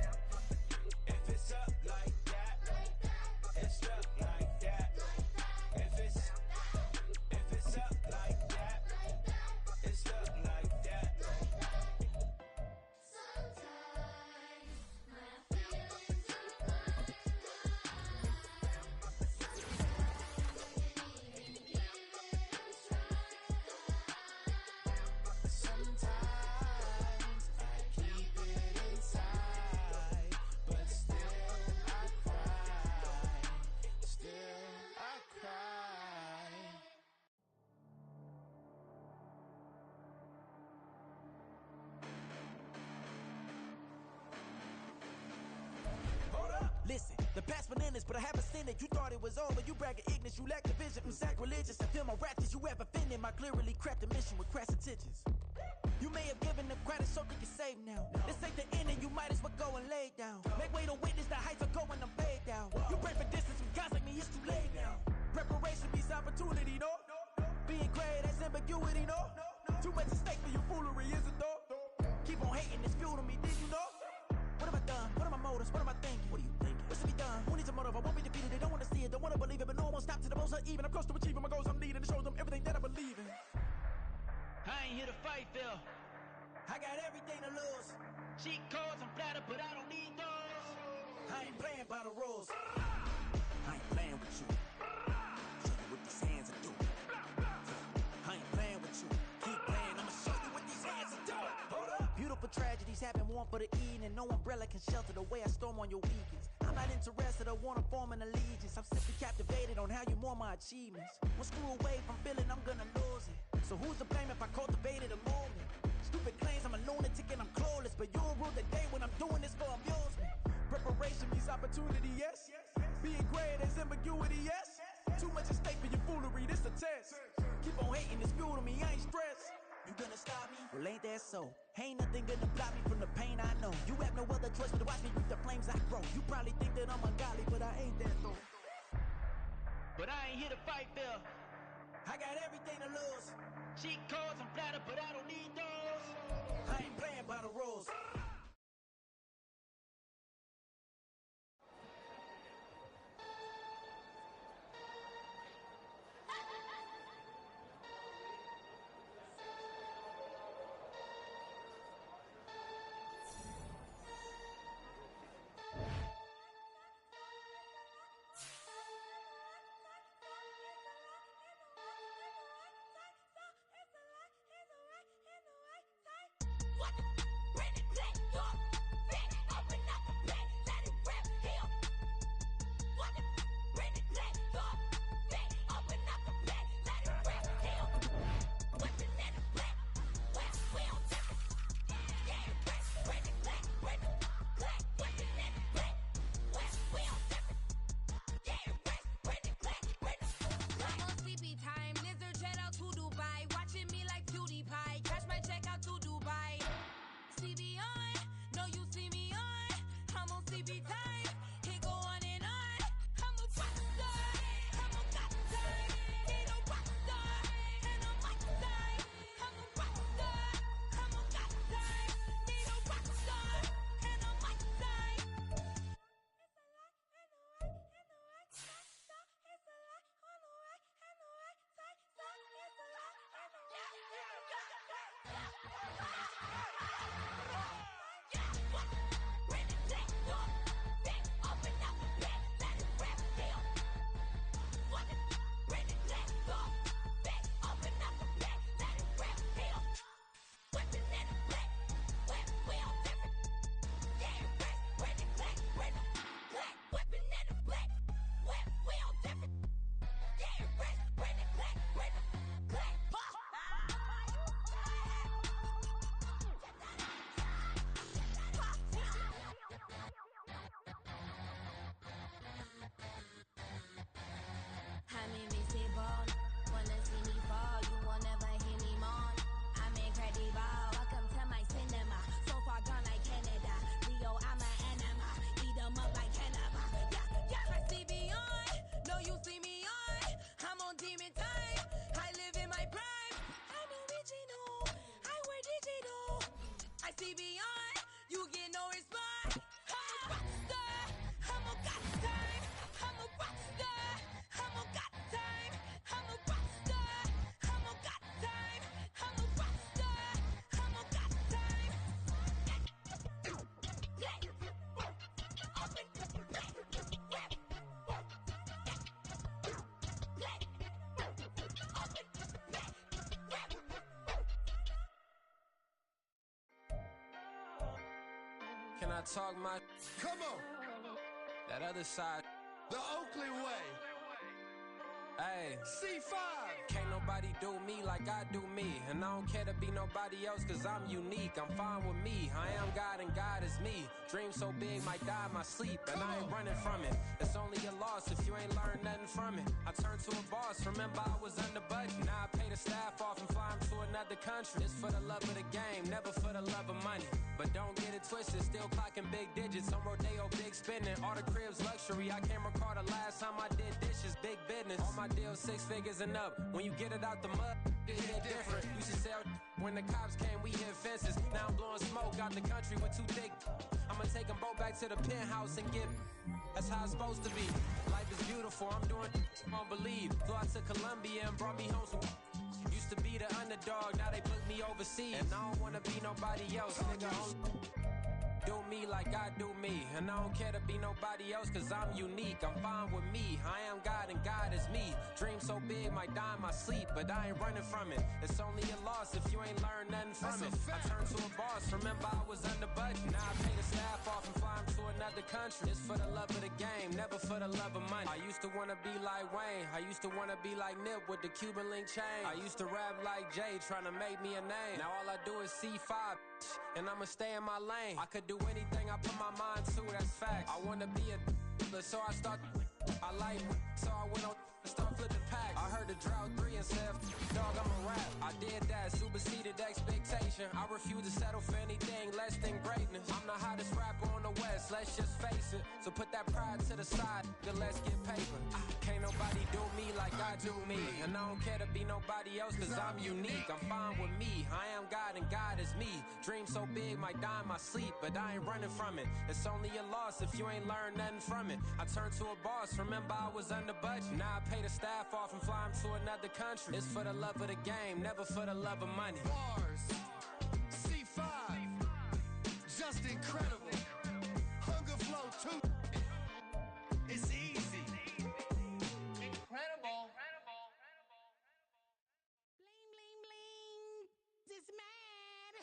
if it's up like that, it's up like that. If it's up like that, it's up like that. Listen, the past bananas, but I haven't seen it. You thought it was over, you bragging ignorance, you lack the vision from sacrilegious. I feel my ratchets, you have offended my clearly crafted mission with crass intentions. You may have given them credit so they can save now. This ain't the end and you might as well go and lay down. Make way to witness the heights are going, I'm paid down. You pray for distance from guys like me, it's too late now. Preparation means opportunity, no? Being great, that's ambiguity, no? Too much at stake for your foolery, is it though? Keep on hating, it's fuel to me, did you know? What have I done? What are my motives? What am I thinking? What are you thinking? What's to be done? Who needs a motive? I won't be defeated. They don't want to see it, don't want to believe it, but no one won't stop to the most uneven. I'm close to achieving my goals. I'm leading to show them everything that I believe in. I ain't here to fight, Phil. I got everything to lose. Cheat codes, I'm flattered, but I don't need those. I ain't playing by the rules. I ain't playing with you. Show you what these hands are doing. I ain't playing with you. Keep playing, I'ma show you what these hands are doing. Hold up. Beautiful tragedies happen, one for the eating, and no umbrella can shelter the way I storm on your weekends. I'm not interested, I wanna form an allegiance. I'm simply captivated on how you mourn my achievements. One screw away from feeling I'm gonna lose it. So who's to blame if I cultivated a moment? Stupid claims I'm a lunatic and I'm clueless, but you'll rule the day when I'm doing this for amusement. Preparation means opportunity, yes. Being great is ambiguity, yes. Too much at stake for your foolery, this a test. Keep on hating, it's fuel to me, I ain't stressed. You gonna stop me? Well, ain't that so? Ain't nothing gonna block me from the pain I know. You have no other choice but to watch me reap the flames I grow. You probably think that I'm ungodly, but I ain't that though. But I ain't here to fight fair. I got everything to lose. Cheat codes and flatter, but I don't need those. I ain't playing by the rules. Can I talk my... Come on! That other side. The Oakland way. Hey. C5. Can't nobody do me like I do me. And I don't care to be nobody else cause I'm unique. I'm fine with me. I am God and God is me. Dream so big might die in my sleep. And I ain't running from it. It's only a loss if you ain't learned nothing from it. I turned to a boss. Remember I was under budget. Now I pay the staff off and fly them to another country. It's for the love of the game, never for the love of money. But don't get it twisted, still clocking big digits. On Rodeo, big spending. All the cribs luxury. I can't recall the last time I did dishes. Big business. All my deals 6 figures and up. When you get it out the mud, it hit different. Used to sell when the cops came, we hit fences. Now I'm blowing smoke out the country with 2 thick. I'ma take them both back to the penthouse and get. That's how it's supposed to be. Life is beautiful, I'm doing won't believe. Flew out to Colombia and brought me home some. Used to be the underdog, now they put me overseas. And I don't wanna be nobody else, nigga. Do me like I do me. And I don't care to be nobody else cause I'm unique. I'm fine with me. I am God and God is me. Dream so big might die in my sleep, but I ain't running from it. It's only a loss if you ain't learned nothing from it. I turned to a boss, remember I was under budget. Now I pay the staff off and fly them to another country. It's for the love of the game, never for the love of money. I used to wanna be like Wayne. I used to wanna be like Nip with the Cuban link chain. I used to rap like Jay, trying to make me a name. Now all I do is C5, and I'ma stay in my lane. I could do anything I put my mind to, that's fact. I wanna be a so I start. I like so I went on and start flipping packs. I heard the drought 3 and said, dog, I'm a rap. I did that, superseded expectations. motivation. I refuse to settle for anything less than greatness. I'm the hottest rapper on the West, let's just face it. So put that pride to the side, then let's get paper. Can't nobody do me like I do me. And I don't care to be nobody else, cause I'm unique. I'm fine with me, I am God and God is me. Dream so big, might die in my sleep, but I ain't running from it. It's only a loss if you ain't learned nothing from it. I turned to a boss, remember I was under budget. Now I pay the staff off and fly them to another country. It's for the love of the game, never for the love of money. Bars, C5, just incredible. Hunger Flow 2, it's easy. Incredible. Bling, bling, bling. This mad.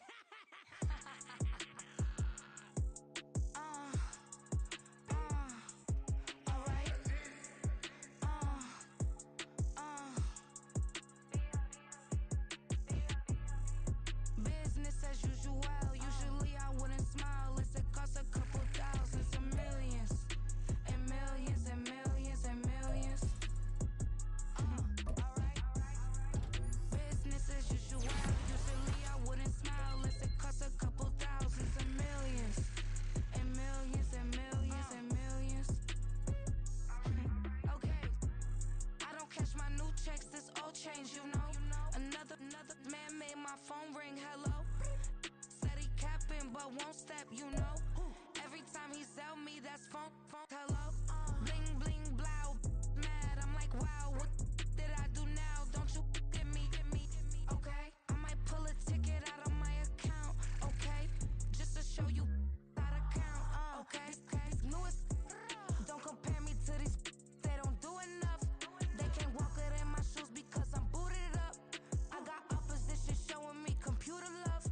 Business as usual. Usually I wouldn't smile. It costs a couple thousands and millions. And millions and millions and millions. Alright. Business as usual. Usually I wouldn't smile. It costs a couple thousands and millions. And millions and millions and millions. Okay. I don't catch my new checks, this old change, you know. Another man made my phone ring, hello. Said he capping but won't step, you know. Every time he sell me, that's phone, hello. Bling, bling, blow, mad, I'm like, wow, what did I do now? Don't you get me, okay? I might pull a ticket out of my account, okay? Just to show you how to count, okay? Newest, don't compare me to these, they don't do enough. They can't walk it in my shoes because I'm booted up. I got opposition showing me computer love.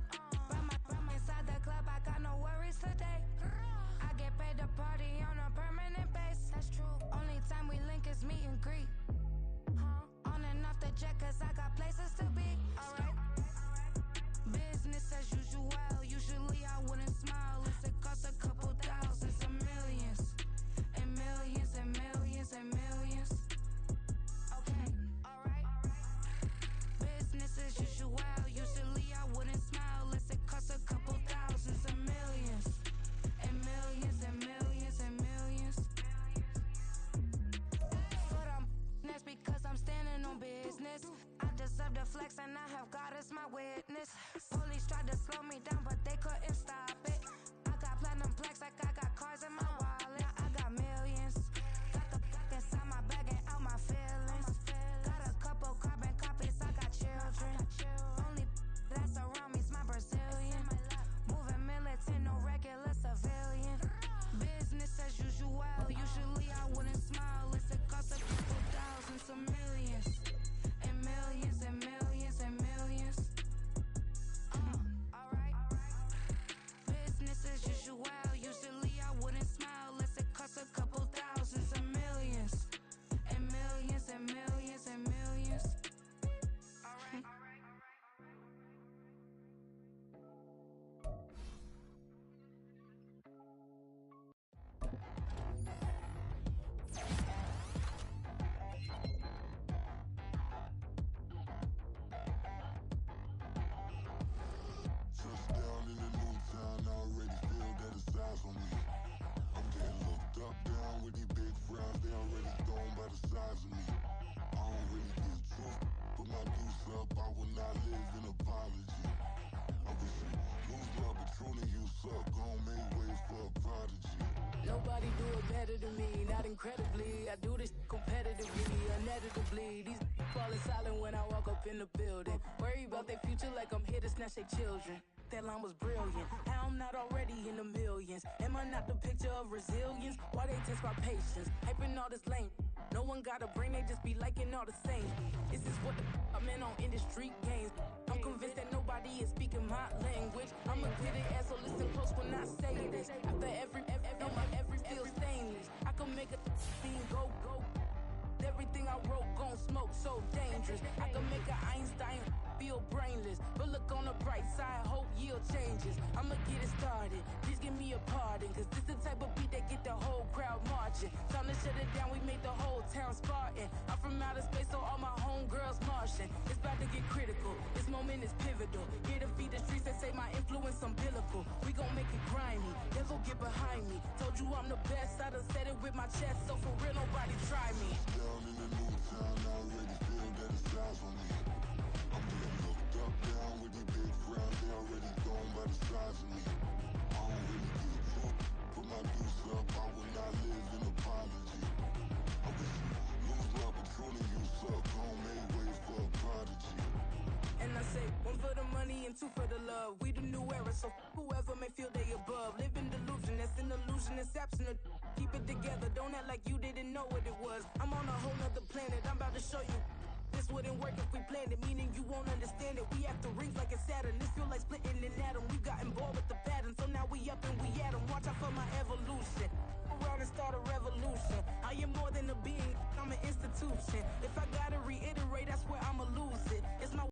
Run my inside the club, I got no worries today. I get paid to party on a permanent base. That's true. Only time we link is meet and greet. On and off the jet, cause I got places to be. Alright. Business as usual. Usually I wouldn't smile. It costs a couple thousands and millions. And millions and millions and millions. Okay, alright. Business as usual. Usually I wouldn't smile. It costs a couple thousands and millions. And millions and millions and millions. But that's because I'm standing on business. I deserve the flex and I have God as my witness. Police tried to slow me down but they couldn't stop it. I got platinum plaques like I got cars in my wallet. I got millions. Got the fuck inside my bag and out my feelings. Got a couple carbon copies, I got children. Only that's around me's my Brazilian. Moving militant, no regular civilian. Business as usual. Usually I wouldn't smile. It costs a couple thousands of millions. And millions and millions and millions. Alright. Business as usual. Usually I wouldn't smile. It costs a couple thousands of millions. And millions and millions and millions. Alright. Touchdown in a new town, I already feel that it's eyes on me. I'm getting looked up, down with these big frowns, they already thrown by the size of me. I don't really get truth, put my deuce up, I will not live in apology. I wish you lose love, but truly you suck, gon' make way for a prodigy. Nobody do it better than me, not incredibly. I do this competitively, inevitably. These falling silent when I walk up in the building. Worry about their future like I'm here to snatch their children. That line was brilliant. How I'm not already in the millions. Am I not the picture of resilience? Why they test my patience? Hyping all this lame. No one got a brain, they just be liking all the same. This is what the I'm in on industry games. I'm convinced that nobody is speaking my language. I'm a good ass, so listen close when I say this. After every feel stainless. I can make a scene go. Everything I wrote gon' smoke, so dangerous. I can make an Einstein feel brainless. But look on the bright side, hope yield changes. I'ma get it started, please give me a pardon. Cause this the type of beat that get the whole crowd marching. Time to shut it down, we made the whole town Spartan. I'm from outer space, so all my homegirls Martian. It's about to get critical, this moment is pivotal. Here to feed the streets, that's get behind me. Told you I'm the best, I done said it with my chest, so for real, nobody try me. Down in the new town, I already feel that it's eyes on me. I'm getting looked up, down with these big frowns, they already gone by the size of me. I don't really give a fuck, put my deuce up, I will not live in apology. I wish you lose my Patron, you suck, homemade way for a prodigy. And I say, one for the money and two for the love. We the new era, so whoever may feel they above. Live in delusion, that's an illusion, it's absent. Keep it together, don't act like you didn't know what it was. I'm on a whole nother planet, I'm about to show you. This wouldn't work if we planned it, meaning you won't understand it. We after rings like it's Saturn, this feel like splitting an atom. We got involved with the pattern, so now we up and we at 'em. Watch out for my evolution. Around and start a revolution. I am more than a being, I'm an institution. If I gotta reiterate, that's where I'ma lose it.